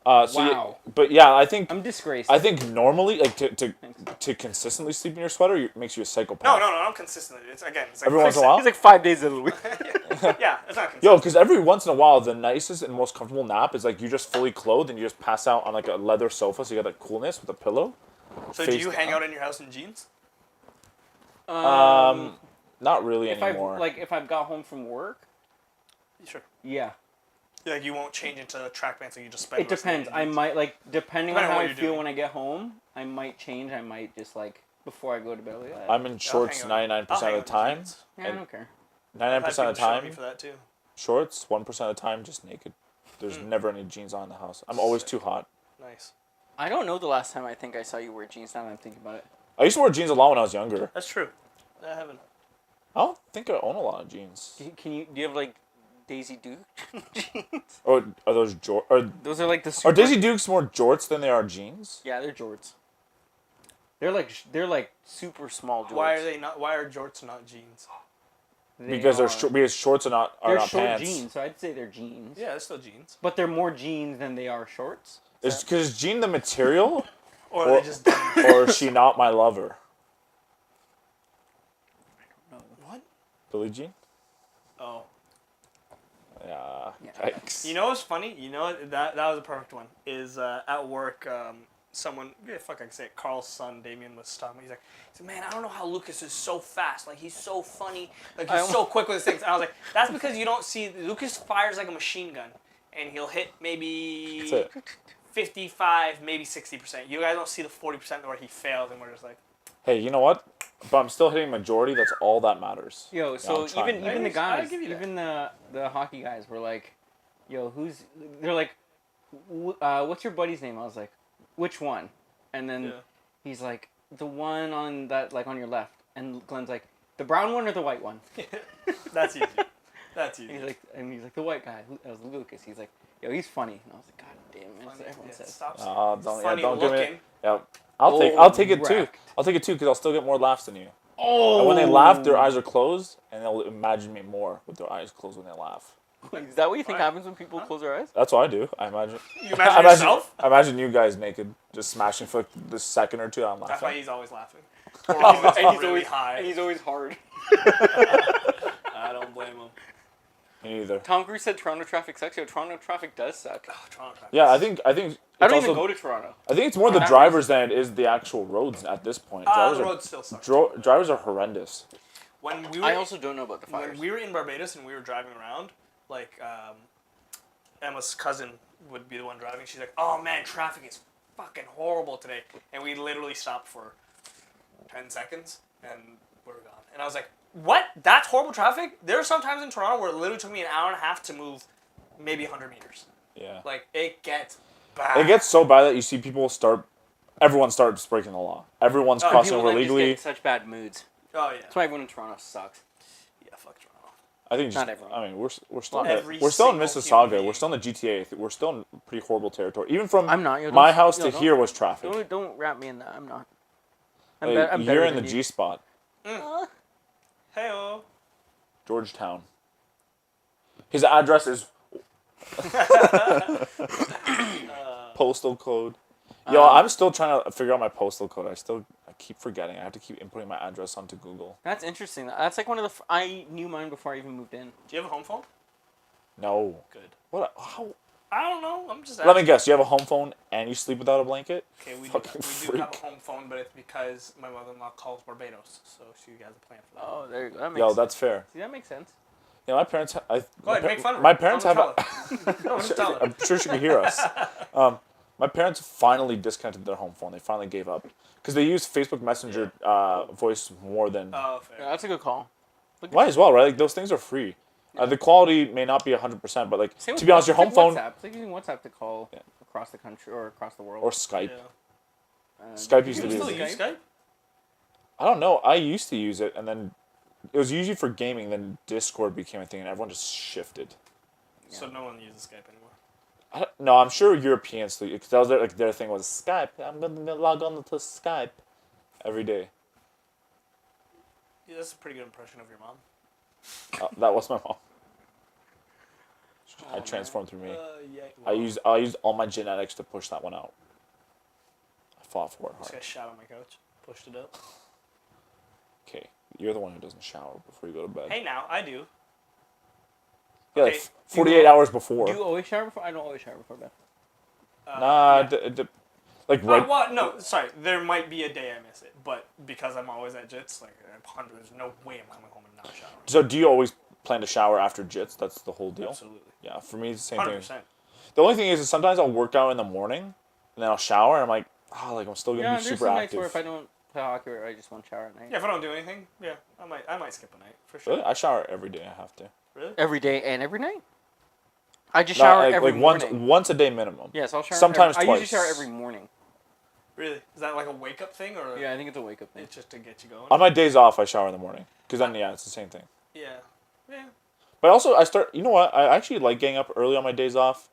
Wow. But yeah, I think I'm disgraced. I think normally, like to consistently sleep in your sweater makes you a psychopath. No, I'm consistently. It's again. It's like Every once in a while. He's like 5 days of the week. yeah, it's not consistent. Yo, because every once in a while, the nicest and most comfortable nap is like you just fully clothed and you just pass out on like a leather sofa, so you got that coolness with a pillow. So do you hang out in your house in jeans? Not really if anymore. if I've got home from work, Sure. yeah. Like you won't change into track pants, so you just spend. It depends. I might depending on how I feel when I get home, I might change. I might just before I go to bed. I'm in shorts 99% of the time. Yeah, I don't care. 99% of the time, for that too. shorts. 1% of the time, just naked. There's never any jeans on in the house. I'm always too hot. Nice. I don't know the last time I think I saw you wear jeans. Now that I'm thinking about it. I used to wear jeans a lot when I was younger. That's true. I haven't. I don't think I own a lot of jeans. Do you have Daisy Duke jeans? Or are those Those are like the super... Are Daisy Dukes more jorts than they are jeans? Yeah, they're jorts. They're like super small jorts. Why are they not? Why are jorts not jeans? Because because shorts are not they're not short pants. jeans, so I'd say they're jeans. Yeah, they're still jeans. But they're more jeans than they are shorts. Is because jean the material, or are they just denim? or is she not my lover? What? Billie Jean. Oh. Yeah. Yeah. Yikes. You know what's funny? You know that was a perfect one. Is at work, someone, fuck, I can say it, Carl's son Damien was talking. He's like, man, I don't know how Lucas is so fast. Like he's so funny. Like he's so quick with his things. And I was like, that's because you don't see Lucas fires like a machine gun, and he'll hit maybe 55, maybe 60%. You guys don't see the 40% where he fails, and we're just like, hey, you know what? But I'm still hitting majority. That's all that matters. Yo, so even the guys, give you even the hockey guys were like, yo, they're like, what's your buddy's name? I was like, which one? And then he's like, the one on that, like on your left. And Glenn's like, the brown one or the white one? That's easy. That's easy. And he's like, the white guy. That was Lucas. He's like, yo, he's funny. And I was like, god damn it. That's what everyone says. Don't give me. Yeah, I'll take it too. I'll take it too because I'll still get more laughs than you. Oh. And when they laugh, their eyes are closed, and they'll imagine me more with their eyes closed when they laugh. Is that what you think happens when people close their eyes? That's what I do. I imagine. You imagine yourself? I imagine you guys naked, just smashing for the second or two. I'm laughing. That's why he's always laughing. And he's really high. And he's always hard. I don't blame him. Me neither. Tom Cruise said Toronto traffic sucks. Yo, Toronto traffic does suck. Oh, Toronto traffic. Yeah, I think. I don't even go to Toronto. I think it's more the drivers than it is the actual roads at this point. The roads still suck. Drivers are horrendous. I also don't know about the fires. When we were in Barbados and we were driving around, like Emma's cousin would be the one driving. She's like, "Oh man, traffic is fucking horrible today," and we literally stopped for 10 seconds and we were gone. And I was like, "What? That's horrible traffic?" There are some times in Toronto where it literally took me an hour and a half to move, maybe 100 meters. Yeah. Like it gets bad. It gets so bad that you see people everyone starts breaking the law. Everyone's crossing over legally. Just get in such bad moods. Oh yeah. That's why everyone in Toronto sucks. Yeah, fuck Toronto. I think not everyone. I mean, we're still Every still in single Mississauga. human We're still in the GTA. We're still in pretty horrible territory. Even from I'm not. Yo, my house to here was traffic. Don't wrap me in that. I'm not. I'm you're in the G spot. Hey-o. Georgetown. His address is postal code. Yo, I'm still trying to figure out my postal code. I keep forgetting. I have to keep inputting my address onto Google. That's interesting. That's like one of the. I knew mine before I even moved in. Do you have a home phone? No. Good. What? How? I don't know. I'm just asking. Let me guess. You have a home phone and you sleep without a blanket? Okay, we do Fucking have a home phone, but it's because my mother-in-law calls Barbados, so she has a plan for that. Oh, there you go. That makes Yo, sense. that's fair. See, that makes sense. Yeah, my parents. Go ahead, make fun of her. My parents I'm have. tell her. I'm sure she could hear us. My parents finally disconnected their home phone. They finally gave up because they use Facebook Messenger voice more than. Oh, fair. Yeah, that's a good call. Might as well, right? Like those things are free. The quality may not be 100%, but like to be honest, your home phone WhatsApp. It's like using WhatsApp to call across the country or across the world. or Skype. Yeah. Skype used to You be. still use Skype? I don't know. I used to use it, and then it was usually for gaming. Then Discord became a thing, and everyone just shifted. Yeah. So no one uses Skype anymore. No, I'm sure Europeans do because that was their thing was Skype. I'm gonna log on to Skype every day. Yeah, that's a pretty good impression of your mom. That was my mom. I transformed through me. Yeah. I used all my genetics to push that one out. I fought for it Just hard. got shot on my couch. Pushed it up. Okay, you're the one who doesn't shower before you go to bed. Hey, now I do. Yeah, okay, like 48 hours before. Do you always shower before? I don't always shower before bed. Nah, yeah. like right. Well, no, sorry. There might be a day I miss it, but because I'm always at Jits, like there's no way I'm coming home and not showering. So do you always plan to shower after jits? That's the whole deal. Absolutely. Yeah, for me it's the same 100%. thing. The only thing is sometimes I'll work out in the morning and then I'll shower and I'm like, like I'm still gonna be There's super some nights active. where if I don't play hockey, or I just want to shower at night. Yeah, if I don't do anything, yeah, I might skip a night for sure. Really? I shower every day. I have to. Really? Every day and every night. I just No, shower like, every like morning. once a day minimum. Yes, I'll shower. Sometimes I twice. usually shower every morning. Really? Is that like a wake up thing or? Yeah, I think it's a wake up thing. It's just to get you going. On my days off, I shower in the morning because then it's the same thing. Yeah. Yeah. But also, I start. You know what? I actually like getting up early on my days off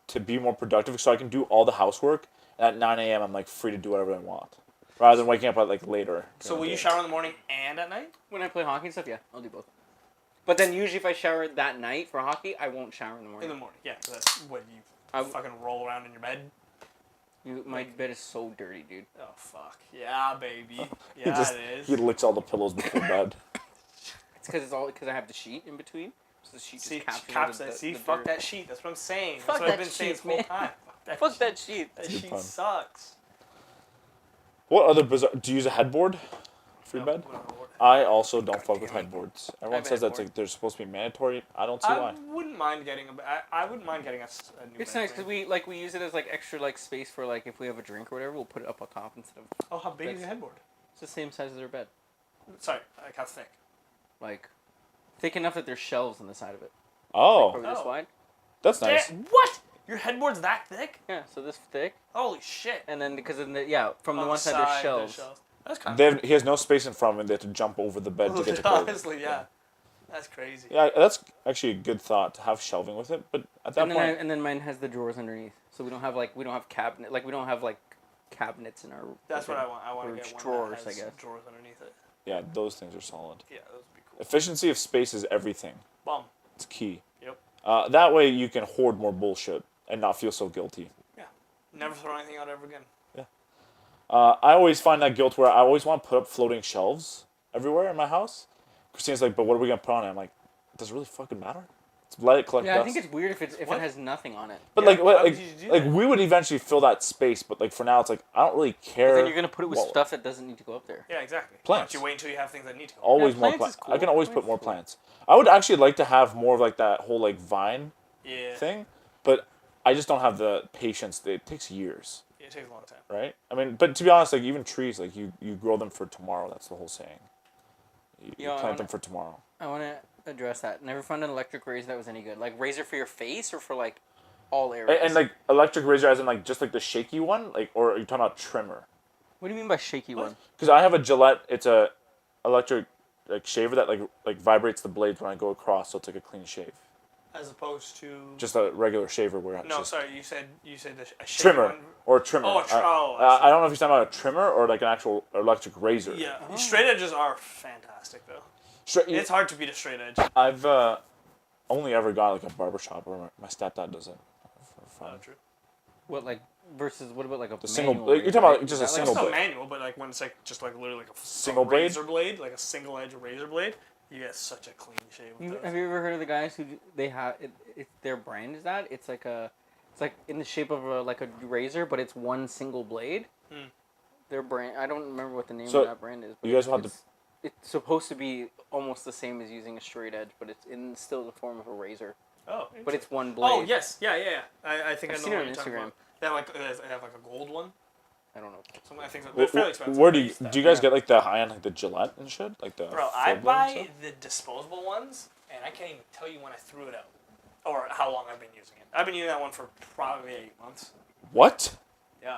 to be more productive, so I can do all the housework. And at 9 a.m., I'm like free to do whatever I want, rather than waking up at like later. So will you shower in the morning and at night? When I play hockey and stuff, yeah, I'll do both. But then usually if I shower that night for hockey, I won't shower in the morning. In the morning, yeah. 'Cause that's what you fucking roll around in your bed. My bed is so dirty, dude. Oh fuck. Yeah, baby. Yeah, it is. He licks all the pillows before bed. It's because I have the sheet in between. So the sheet See, just caps the that. See, the fuck dirt. that sheet. That's what I'm saying. Fuck That's what I've that been saying sheet, this whole man. time. Fuck that sheet. That Good sheet pun. sucks. What other bizarre? Do you use a headboard for your bed? I also don't fuck with headboards. Everyone says that's like they're supposed to be mandatory. I don't see why. I wouldn't mind getting I wouldn't mind getting a new. It's bed nice because frame. we use it as like extra like space for like if we have a drink or whatever, we'll put it up on top instead of. Oh, how big is That's- your headboard? It's the same size as our bed, Sorry, like how thick? like thick enough that there's shelves on the side of it. Oh, Probably this Oh. wide. that's nice. What? Your headboard's that thick? Yeah, so this thick, Holy shit! and then because from the On one side there's shelves. That's kind of. He has no space in front of him. They have to jump over the bed to get to clothes. Honestly, yeah. That's crazy. Yeah, that's actually a good thought to have shelving with it. But at that And then point, and then mine has the drawers underneath, so we don't have cabinets in our. That's what I want. I want or to get one drawers, that has I guess. drawers underneath it. yeah, those things are solid. Yeah, those would be cool. Efficiency of space is everything. Bomb. It's key. Yep. That way you can hoard more bullshit and not feel so guilty. Yeah. Never throw anything out ever again. I always find that guilt where I always want to put up floating shelves everywhere in my house. Christina's like, but what are we going to put on it? I'm like, does it really fucking matter? Let it collect Yeah, dust. I think it's weird if it has nothing on it. But Yeah, like, why would you do that? we would eventually fill that space, but like for now, it's like I don't really care. Then you're gonna put it with what- stuff that doesn't need to go up there. Yeah, exactly. Plants. Why don't you wait until you have things that need to go? Always Yeah, more plants plants. is cool. I can always Plants put more is cool. plants. I would actually like to have more of like that whole like vine Yeah. thing, but I just don't have the patience. It takes years, It takes a long time. right? I mean, but to be honest, like even trees, like you grow them for tomorrow. That's the whole saying. You Yeah, I plant them wanna- for tomorrow. I want to address that. Never found an electric razor that was any good. Like razor for your face or for like all areas. And like electric razor, as in like just like the shaky one, like or are you talking about trimmer? What do you mean by shaky What? one? Because I have a Gillette. It's a electric like shaver that like vibrates the blades when I go across, so it's like a clean shave. As opposed to. Just a regular shaver where it's No, just sorry. You said a shaver trimmer one. or a trimmer. Oh, I I don't know if you're talking about a trimmer or like an actual electric razor. Yeah. Straight edges are fantastic though. It's hard to beat a straight edge. I've only ever got like a barbershop where my stepdad does it. For fun. True. What like versus what about like a single- manual you're razor, talking about right? just Is a that, It's single still blade. manual, but like when it's like just like literally like a Single blade? razor blade, like a single edge razor blade, you get such a clean shave with those. Have you ever heard of the guys who they have their brand is that it's like in the shape of like a razor, but it's one single blade. Hmm. Their brand, I don't remember what the name So, of that brand is. But you guys will have to- It's supposed to be almost the same as using a straight edge, but it's in still the form of a razor. Oh. But it's one blade. Oh yes, yeah. I think I've I seen know it what on you're talking Instagram. about. They have like a gold one. I don't know. Some I think they're fairly expensive. Where I do used that. you guys get like the high end like the Gillette and shit like the? Bro, full I blade buy stuff? the disposable ones, and I can't even tell you when I threw it out, or how long I've been using it. I've been using that one for probably 8 months. What? Yeah.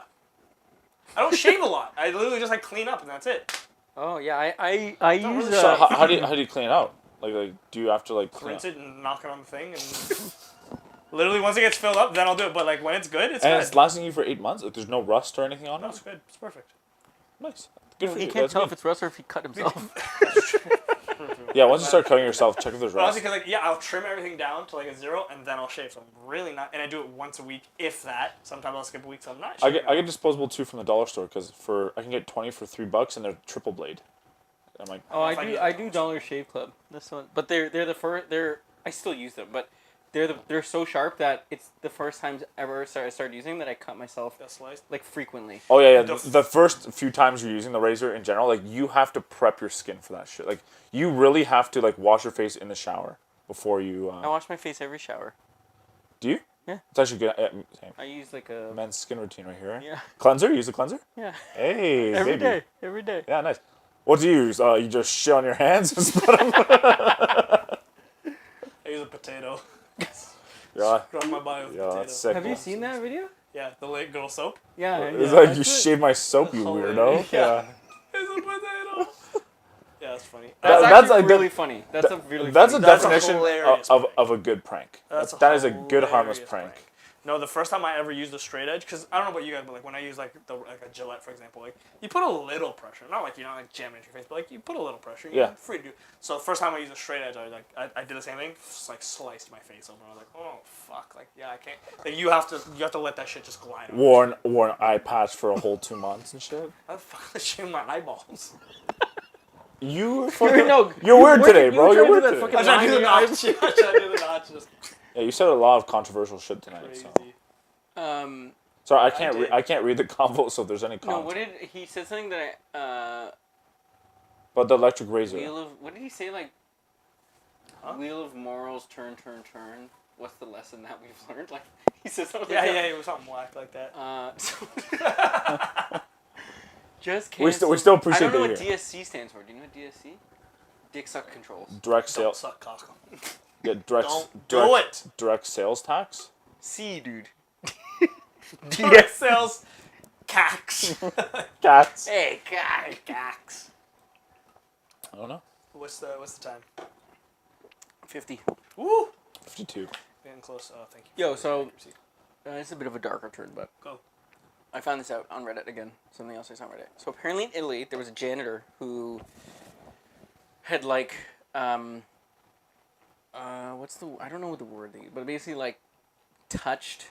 I don't shave a lot. I literally just like clean up, and that's it. Oh yeah, I Not use really So sharp. how do you clean it out? Like do you have to like clean Rinse it? it and knock it on the thing, and literally once it gets filled up, then I'll do it. But like when it's good, it's And good. it's lasting you for 8 months. Like there's no rust or anything on No, it. it's good. It's perfect. Nice. Good for he you. can't That's tell good. if it's Russ or if he cut himself. Yeah, once you start cutting yourself, check if there's But honestly, rust. because I'll trim everything down to like a 0 and then I'll shave. So I'm really not, and I do it once a week, if that. Sometimes I'll skip a week, so I'm not. I Shaving get disposable too from the dollar store because I can get 20 for $3 and they're triple blade. I'm like, Oh, if I use I the do Dollar Dollar Shave Club. This one, but they're the first. I still use them, but they're so sharp that it's the first time ever I started using them that I cut myself Got sliced. like frequently. oh yeah. The The first few times you're using the razor in general, like you have to prep your skin for that shit. Like you really have to like wash your face in the shower before you. I wash my face every shower. Do you? Yeah. It's actually good. Same. I use like a Men's skin routine right here. Right? yeah Cleanser? You use a cleanser? yeah Hey, every baby. day, every day. Yeah, nice. What do you use? You just shit on your hands and spread them? I use a potato. Yeah. Scrub my body with Yeah, potato. that's sick. Have you seen that video? Yeah, the late girl soap. Yeah, It's yeah, like that's you it. shave my soap, you Hilarious. weirdo. Yeah. It's a potato. Yeah, that's funny. That's That's actually like the- really funny. That's a really That's a funny. That's a definition hilarious of prank. a good prank. That's That is a good harmless hilarious prank. No, the first time I ever used a straight edge, because I don't know about you guys, but like when I use like a Gillette, for example, like you put a little pressure, not like like jamming it in your face, but like you put a little pressure. You're Yeah. free to do. So the first time I used a straight edge, I was like, I did the same thing, just like sliced my face open. I was like, oh fuck, like yeah, I can't. Like you have to let that shit just glide. Wore an eye patch for a whole 2 months and shit. I fucking shave my eyeballs. You're no, you're weird today, bro. You're trying to weird do that today. fucking I tried to do the line notch. I tried to do the notch. Just Yeah, you said a lot of controversial shit tonight. crazy. So. Sorry, did. I can't read the convo, so if there's any No, comments. what did he said something that But the electric razor. what did he say like Huh? wheel of morals turn. What's the lesson that we've learned? Like he said something. Yeah, like yeah, it was something whack like that. Just We cancel. still appreciate I don't know that what here. DSC stands for. Do you know what DSC? Dick suck controls. Direct Don't sales. suck cock. Get Don't do it. Direct sales tax. C, dude. Direct sales. Cax. Cats. Hey, God. Hey, cax. I don't know. What's the time? 50. Woo. 52. Getting close. Oh, thank you. Yo, so it's a bit of a darker turn, but Go. I found this out on Reddit again. Something else I saw on Reddit. So apparently in Italy, there was a janitor who had like, I don't know what the word is, but basically like touched,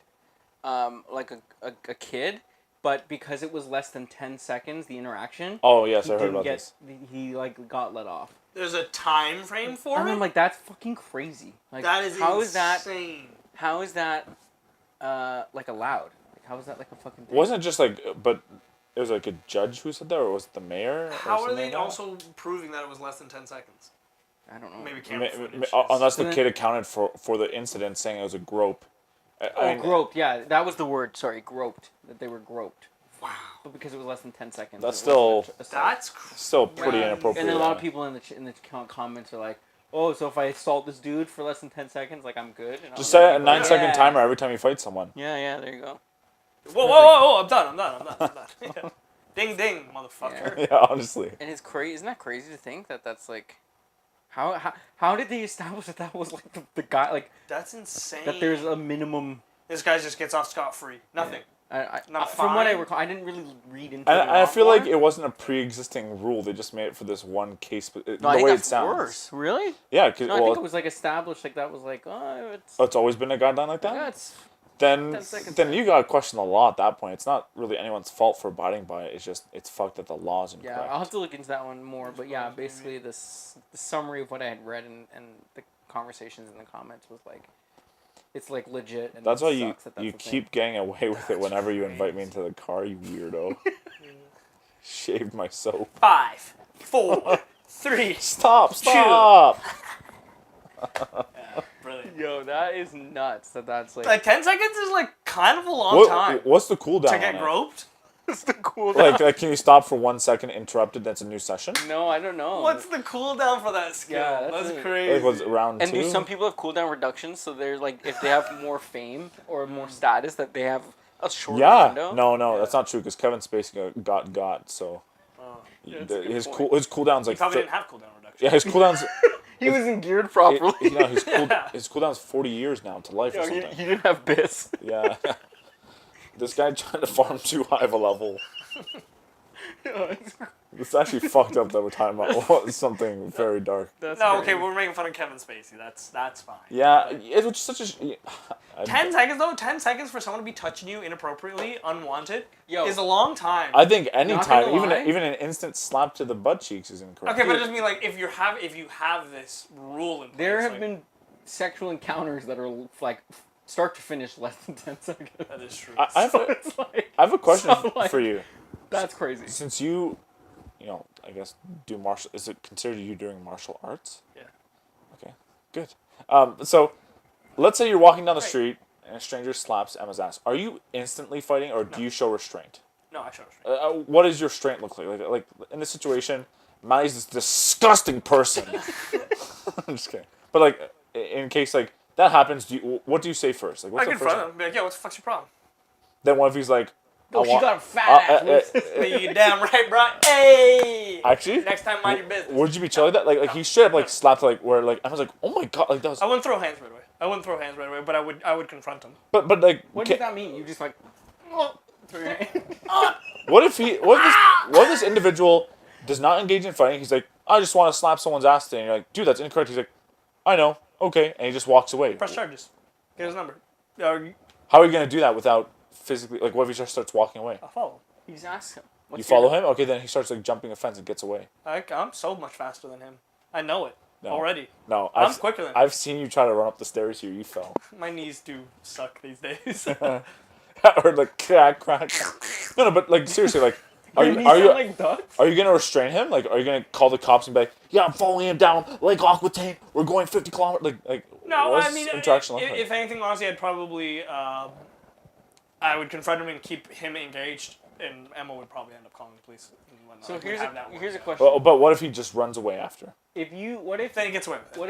like a kid, but because it was less than 10 seconds, the interaction. Oh yes, he I heard didn't about get, this. He like got let off. There's a time frame for And it. I'm like, that's fucking crazy. Like, That is how insane. How is that, like allowed? Like, how is that like a fucking thing? Wasn't it just like, but it was like a judge who said that, or was it the mayor? or How are something they like that? also proving that it was less than 10 seconds? I don't know. Maybe camera footage. Unless the And kid accounted for the incident, saying it was a grope. I mean, Groped, yeah, that was the word. Sorry, groped. That they were groped. Wow. But because it was less than 10 seconds. That's it wasn't still- a assault. That's still pretty Yeah. inappropriate. And then a lot of yeah. people in the comments are like, "Oh, so if I assault this dude for less than 10 seconds, like I'm good." And Just all set that. a 9-second Yeah. timer every time you fight someone. Yeah, there you go. whoa, I'm done. Yeah. Ding, ding, motherfucker. Yeah, honestly. And it's crazy. Isn't that crazy to think that that's like, how did they establish that that was like the guy like That's insane. that there's a minimum. This guy just gets off scot-free. Nothing. Not From what I fine. recall, I didn't really read into And it. a I lot feel more. like it wasn't a pre-existing rule. They just made it for this one case. But No, I the think way that's it sounds. worse. Really? Yeah, because No, I think it was like established. Like that was like, oh, it's always been a guideline like that. that's Then 10 seconds. you got to question the law at that point. It's not really anyone's fault for abiding by it. It's just it's fucked that the law is incorrect. yeah. I'll have to look into that one more. But yeah, basically the summary of what I had read and the conversations in the comments was like, it's like legit. And That's it why you sucks that that's you the keep getting away with it whenever you invite me into the car, you weirdo. Shaved my soap. 5, 4, 3. Stop! Brilliant. thing. Yo, that is nuts. That's like, Like 10 seconds is like kind of a long time What's the cooldown? to get on it? groped. that's the cool. Like, can you stop for 1 second, interrupted? That's a new session. No, I don't know. What's the cooldown for that skill? Yeah, that's it. crazy. Like, was it round And 2? do some people have cooldown reductions? So they're like, if they have more fame or more status, that they have a shorter Yeah. window. No, Yeah. that's not true because Kevin Spacey got so. Oh. Yeah, that's a good his point. his cooldown's He like probably didn't have cooldown reduction. yeah, his cooldown's He wasn't geared properly. his cooldown's 40 years now to life or Yo, he something. didn't have bis. Yeah. This guy trying to farm too high of a level. It's actually fucked up that we're talking about something very dark. That's No, crazy. okay, we're making fun of Kevin Spacey. That's fine. Yeah, But it's such a. 10 seconds though. 10 seconds for someone to be touching you inappropriately, unwanted, Yo. is a long time. I think any Not time, gonna lie. even an instant slap to the butt cheeks is incorrect. Okay, but I just mean like if you have this rule in place. There have like, been sexual encounters that are like start to finish less than 10 seconds. that is true. I have, So a, it's like, I have a question so, like, for you. That's crazy. Since you know, I guess do martial. Is it considered you doing martial arts? Yeah. Okay, good. So, let's say you're walking down the Right. street and a stranger slaps Emma's ass. Are you instantly fighting, or do you show restraint? No, I show restraint. What does your restraint look like? Like in this situation, Maddie's this disgusting person. I'm just kidding. But like, in case like that happens, what do you say first? Like, I what's the confront first? him. Be like, yo, what the fuck's your problem? Then what if he's like, Oh, I she want- got a fat ass. You damn right, bro. Hey. Actually, Next time, mind your business. would you be chill like that? Like he straight up like slapped like where like I was like, oh my god, like that was. I wouldn't throw hands right away. But I would confront him. But like, What does that mean? You just like throw your hand. what if this individual does not engage in fighting? He's like, I just want to slap someone's ass today. And you're like, dude, that's incorrect. He's like, I know, okay, and he just walks away. Press charges. Get his number. How are you gonna do that without physically? Like, what if he just starts walking away? I'll follow. You just ask him. You follow him? Okay, then he starts like jumping a fence and gets away. I'm so much faster than him. I know it No. already. No, I'm quicker than him. I've seen you try to run up the stairs here. You fell. My knees do suck these days. Or like crack. No, but like seriously, like, are Your knees you sound like ducks? are you gonna restrain him? Like, are you gonna call the cops and be like, yeah, I'm following him down like Aquitaine. We're going 50 kilometers. Like No, what's I mean, interaction look like? if anything, honestly, I'd probably, I would confront him and keep him engaged, and Emma would probably end up calling the police and whatnot. So Like, here's we'd have that a worked out. question. Well, but what if he just runs away after? What if Then he gets away with it.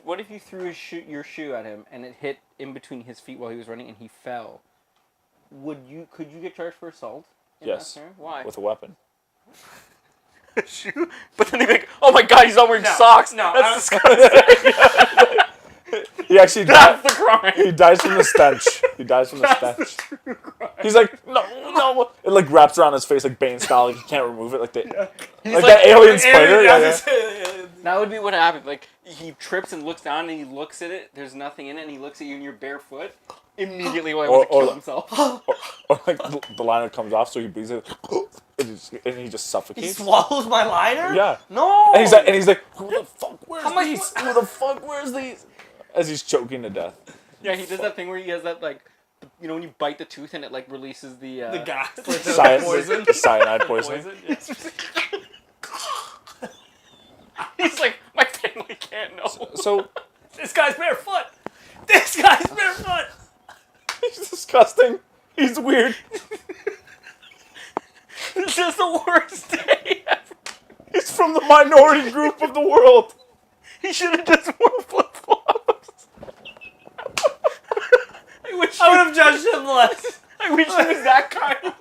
what if you threw your shoe at him and it hit in between his feet while he was running and he fell? Could you get charged for assault? in that Yes. scenario? Why? With a weapon. shoe? But then he'd be like, oh my god, he's not wearing socks. No, That's I He actually That's died. the crime. He dies from the stench. He dies from the stench. He's like, no. It like wraps around his face like Bane style. Like he can't remove it. Like the like that alien spider. Yeah. That would be what happens. Like he trips and looks down and he looks at it. There's nothing in it, and he looks at you and you're barefoot. Immediately, wants to kill himself. Or like the liner comes off, so he breathes it, and he just He suffocates. swallows my liner? Yeah. No! And he's like, who the fuck wears How much these? mo- Who the fuck wears these? As he's choking to death. Yeah, he does that thing where he has that like, when you bite the tooth and it like releases the. The gas. Cyanide poisoning. Yeah. He's like, my family can't know. So This guy's barefoot! This guy's barefoot! he's disgusting. He's weird. This is the worst day ever. He's from the minority group of the world. He should have just worn flip flops. I wish I would have judged him less. I wish he was that kind.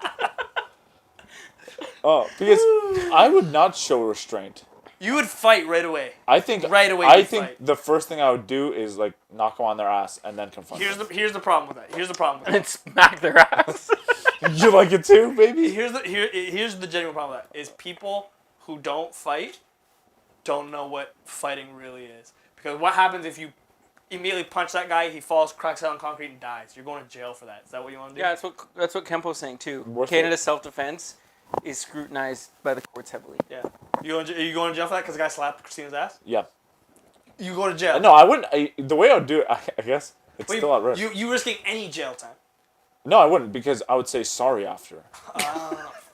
Oh, because I would not show restraint. You would fight right away. I think Right away I you'd think fight. the first thing I would do is like knock them on their ass and then confront them. Here's the problem with that. Here's the problem with And that. then smack their ass. You like it too, baby? Here's the genuine problem with that. Is people who don't fight don't know what fighting really is. Because what happens if you immediately punch that guy, he falls, cracks out on concrete, and dies? You're going to jail for that. Is that what you want to do? Yeah, that's what Kempo's saying too. Worth Canada's self-defense is scrutinized by the courts heavily. Yeah. Are you going to jail for that because the guy slapped Christina's ass? Yeah. You go to jail. No, I wouldn't. The way I would do it, I guess it's Wait, still at risk. you risking any jail time. No, I wouldn't because I would say sorry after.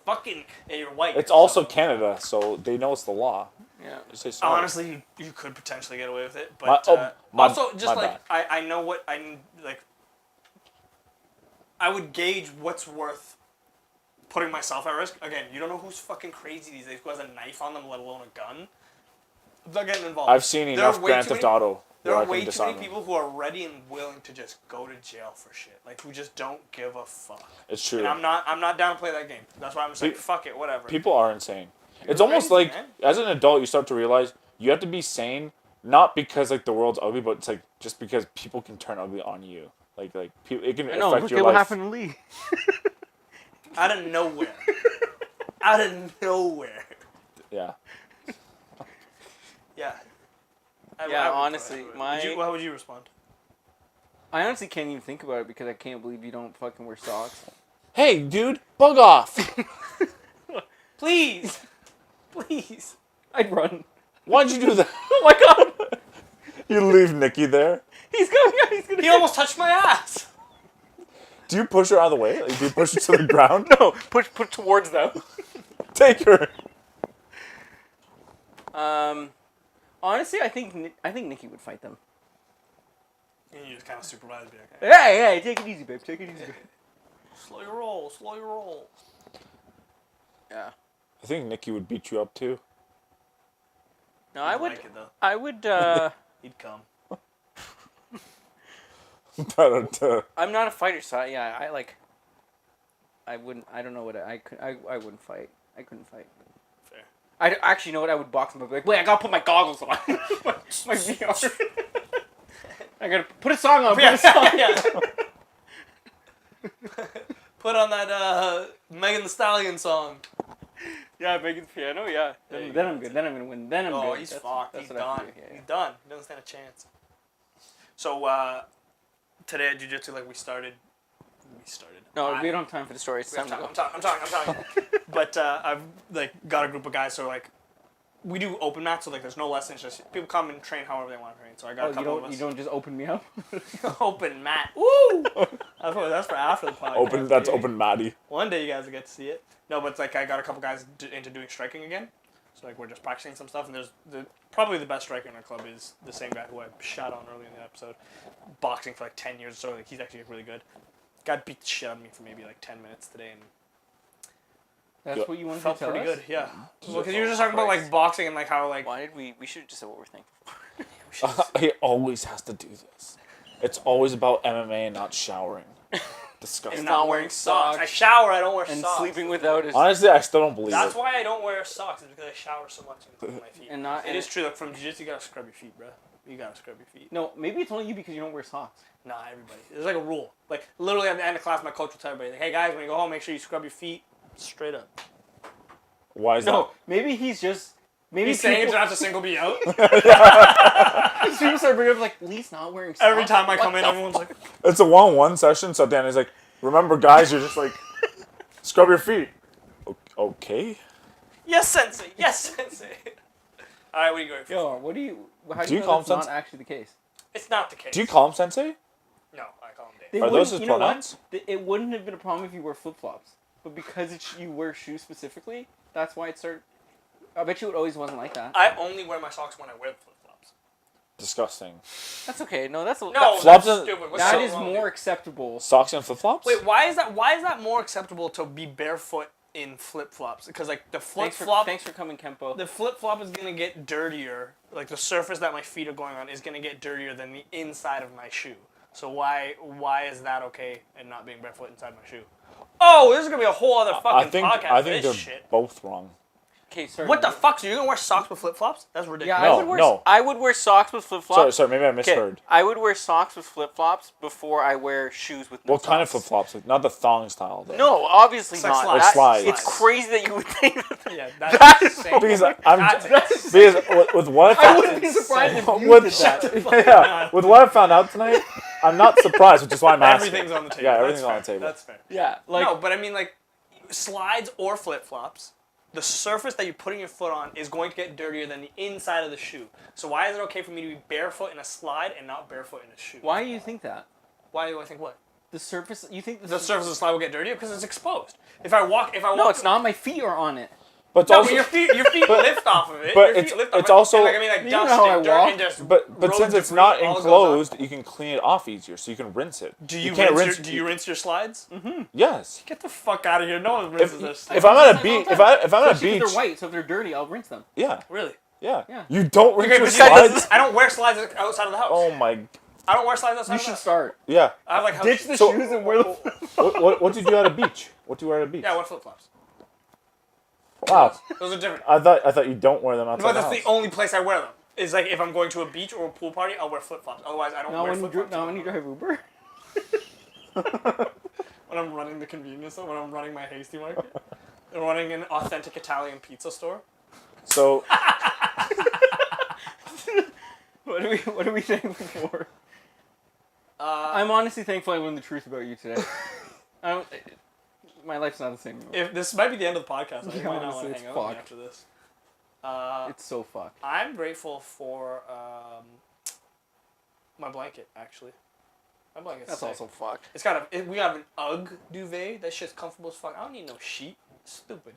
Fucking, yeah, you're white. It's also Canada, so they know it's the law. Yeah. Just say sorry. Honestly, you could potentially get away with it, but My also just my like I know what I like. I would gauge what's worth putting myself at risk. Again, you don't know who's fucking crazy these days. Who has a knife on them, let alone a gun. They're getting involved. I've seen There are enough way Grand too Theft many- Auto. There where are I can way too disarm many them. people who are ready and willing to just go to jail for shit. Like who just don't give a fuck. It's true. And I'm not down to play that game. That's why I'm just like Pe- fuck it, whatever. People are insane. It's almost crazy, like man. as an adult, you start to realize you have to be sane, not because like the world's ugly, but it's like just because people can turn ugly on you. Like people, it can I know. affect Look your at what life. happened to Lee. Out of nowhere. out of nowhere. Yeah. Yeah. I would honestly, how would you respond? I honestly can't even think about it because I can't believe you don't fucking wear socks. Hey, dude, bug off. Please. Please. I'd run. Why'd you do that? Oh my god! You leave Nikki there. He's gonna. He almost touched my ass. Do you push her out of the way? Like, do you push her to the ground? No, push towards them. Take her. Honestly, I think Nikki would fight them. And you just kind of supervise me. Okay. Hey, take it easy, babe. Take it easy. Slow your roll. Slow your roll. Yeah. I think Nikki would beat you up too. No, I would. Like it, though. I would. He'd come. I'm not a fighter, so I wouldn't. I don't know what I could. I wouldn't fight. I couldn't fight. Fair. I actually know what I would box him up. Like, wait, I gotta put my goggles on. my VR. I gotta put a song on. Put a song. Yeah. Put on that Megan Thee Stallion song. Yeah, Megan's piano. Yeah. Then I'm good. Then I'm gonna win. Then I'm good. Oh, he's fucked. He's done. Yeah. He's done. He doesn't stand a chance. So today at jiu-jitsu, like we started. No, we don't have time for the story. It's time to go. I'm talking. But I've like got a group of guys, so like we do open mats, so like there's no lessons. Just people come and train however they want to train. So I got a couple of us. You don't just open me up. Open mat. Woo! That's for after the podcast. That's open Maddie. One day you guys will get to see it. No, but it's like I got a couple guys into doing striking again. So like we're just practicing some stuff, and there's probably the best striker in our club is the same guy who I shot on earlier in the episode. Boxing for like 10 years or so. Like he's actually really good. Guy beat the shit out of me for maybe like 10 minutes today, and That's what you wanted felt to tell pretty us? good. Yeah. Well, because you were just talking about like boxing and like how like. Why did we should have just said what we're thankful for. He always has to do this. It's always about MMA and not showering. Disgusting. And not wearing socks. I shower. I don't wear and socks. sleeping without his. Honestly, I still don't believe That's it. why I don't wear socks. It's because I shower so much and clean my feet. And not. It is true. Like from jiu-jitsu, you gotta scrub your feet, bro. You gotta scrub your feet. No, maybe it's only you because you don't wear socks. Nah, everybody. There's like a rule. Like literally at the end of class, my coach will tell everybody, like, "Hey guys, when you go home, make sure you scrub your feet straight up." Why is No, maybe he's just. Maybe He's saying it to have to single me out. People start bringing up like Lee's not wearing socks. Every time I come in, everyone's like, that? It's a one-on-one session, so Dan is like, remember guys, you're just like, scrub your feet. Okay. "Yes, sensei. Yes, sensei." All right, what are you going for? Yo, what do you? How do Do you you know call that's him not sensei? actually the case? It's not the case. Do you call him sensei? No, I call him Dave. They Are those wouldn't- his you know what? pronouns? It wouldn't have been a problem if you wear flip flops, but because you wear shoes specifically, that's why it started. I bet you it always wasn't like that. I only wear my socks when I wear the flip flops. Disgusting. That's okay. No, that's No, Flops that's and- stupid. What's that so is wrong, more dude? acceptable. Socks and flip-flops? Wait, why is that? Why is that more acceptable to be barefoot in flip flops? Because like the flip flop, Thanks for coming, Kempo. the flip flop is gonna get dirtier. Like the surface that my feet are going on is gonna get dirtier than the inside of my shoe. So why is that okay and not being barefoot inside my shoe? Oh, this is gonna be a whole other fucking podcast. I for think this they're shit. both wrong. Okay, sorry. What the fuck? So you're gonna wear socks with flip flops? That's ridiculous. Yeah, No, I would wear socks with flip flops. Sorry, maybe I misheard. I would wear socks with flip flops before I wear shoes with no What kind of socks. flip-flops? Like, not the thong style, though. No, obviously It's like not. slides. That- Slides. It's crazy that you would think that. Yeah, That that's is insane. Because That's because with what I I found, wouldn't be surprised if you with, did that. yeah, with what I found out tonight, I'm not surprised, which is why I'm asking. Everything's on the table. Yeah, That's everything's on fair. the table. That's fair. Yeah, like No, but I mean, like, slides or flip flops, the surface that you're putting your foot on is going to get dirtier than the inside of the shoe. So why is it okay for me to be barefoot in a slide and not barefoot in a shoe? why do you think that? Why do I think what? The surface. You think The surface of the slide will get dirtier because it's exposed. If I walk, No, it's not. My feet are on it. But it's No, also, but your feet lift off of it. but Your it's- feet lift off it's it. also- And, like, I mean, like You know dust how I and dirt walk? and just but road since it's debris not all goes enclosed, you can clean it off easier, so you can rinse it. Do you can't rinse your slides? Yes. Get the fuck out of here! No one rinses their slides. If I'm at a All beach, the if time. I'm at a Especially if beach, they're white, so if they're dirty, I'll rinse them. yeah, Really? yeah, Yeah. You don't rinse Okay, your but you guys- slides. I don't wear slides outside of the house. Oh my, I don't wear slides outside You of the should house. start. yeah. I have like house. Ditch the So- shoes and wear the. What do you do at a beach? What do you wear at a beach? Yeah, I wear flip flops. Wow, Those are different. I thought you don't wear them outside But the that's house. the only place I wear them. Is like if I'm going to a beach or a pool party, I'll wear flip flops. Otherwise, I don't Not wear when you flip flops. when you drive Uber. When I'm running the convenience store, when I'm running my hasty market. running an authentic Italian pizza store. So What are we thankful for? I'm honestly thankful I learned the truth about you today. I don't. My life's not the same anymore. If this might be the end of the podcast, I Yeah, might not honestly, want to it's hang out with me fucked. after this. It's so fucked. I'm grateful for my blanket. Actually, my blanket's That's sick. also fucked. It's got we have an UGG duvet. That shit's comfortable as fuck. I don't need no sheet. Stupid.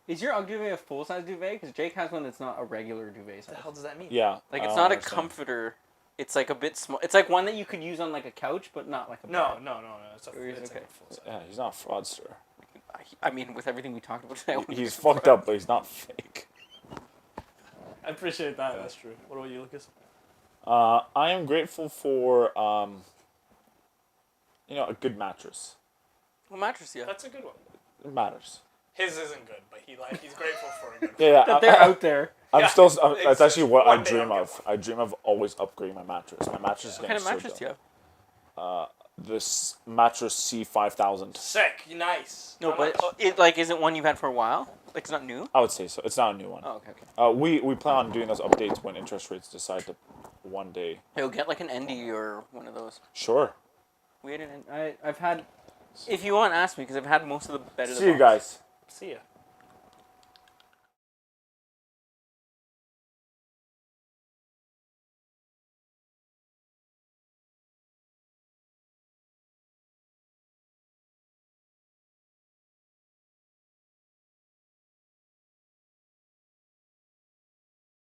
Is your UGG duvet a full size duvet? Because Jake has one that's not a regular duvet What size. the hell does that mean? yeah, Like I it's don't not a understand. comforter. It's like a bit small. It's like one that you could use on like a couch, but not like a No. bed. It's Or is it it's okay? like a full size. Yeah, he's not a fraudster. I mean, with everything we talked about today, I wouldn't He's be fucked up, but he's not fake. I appreciate that. That's true. What about you, Lucas? I am grateful for a good mattress. Well, mattress, yeah. That's a good one. It matters. His isn't good, but he's grateful for a good one. Yeah, That they're out there. I'm Yeah, still. it's That's actually what I one day dream I'll of. I dream of always upgrading my mattress. My mattress is What getting kind of mattress so do you dumb. have? This mattress C5000. Sick. Nice. No, How but much? it like isn't one you've had for a while. Like it's not new. I would say so. It's not a new one. Oh, okay. We plan on doing those updates when interest rates decide to one day. He'll get like an Endy or one of those. Sure. We had I've had. If you want, ask me because I've had most of the better. See you guys. See ya.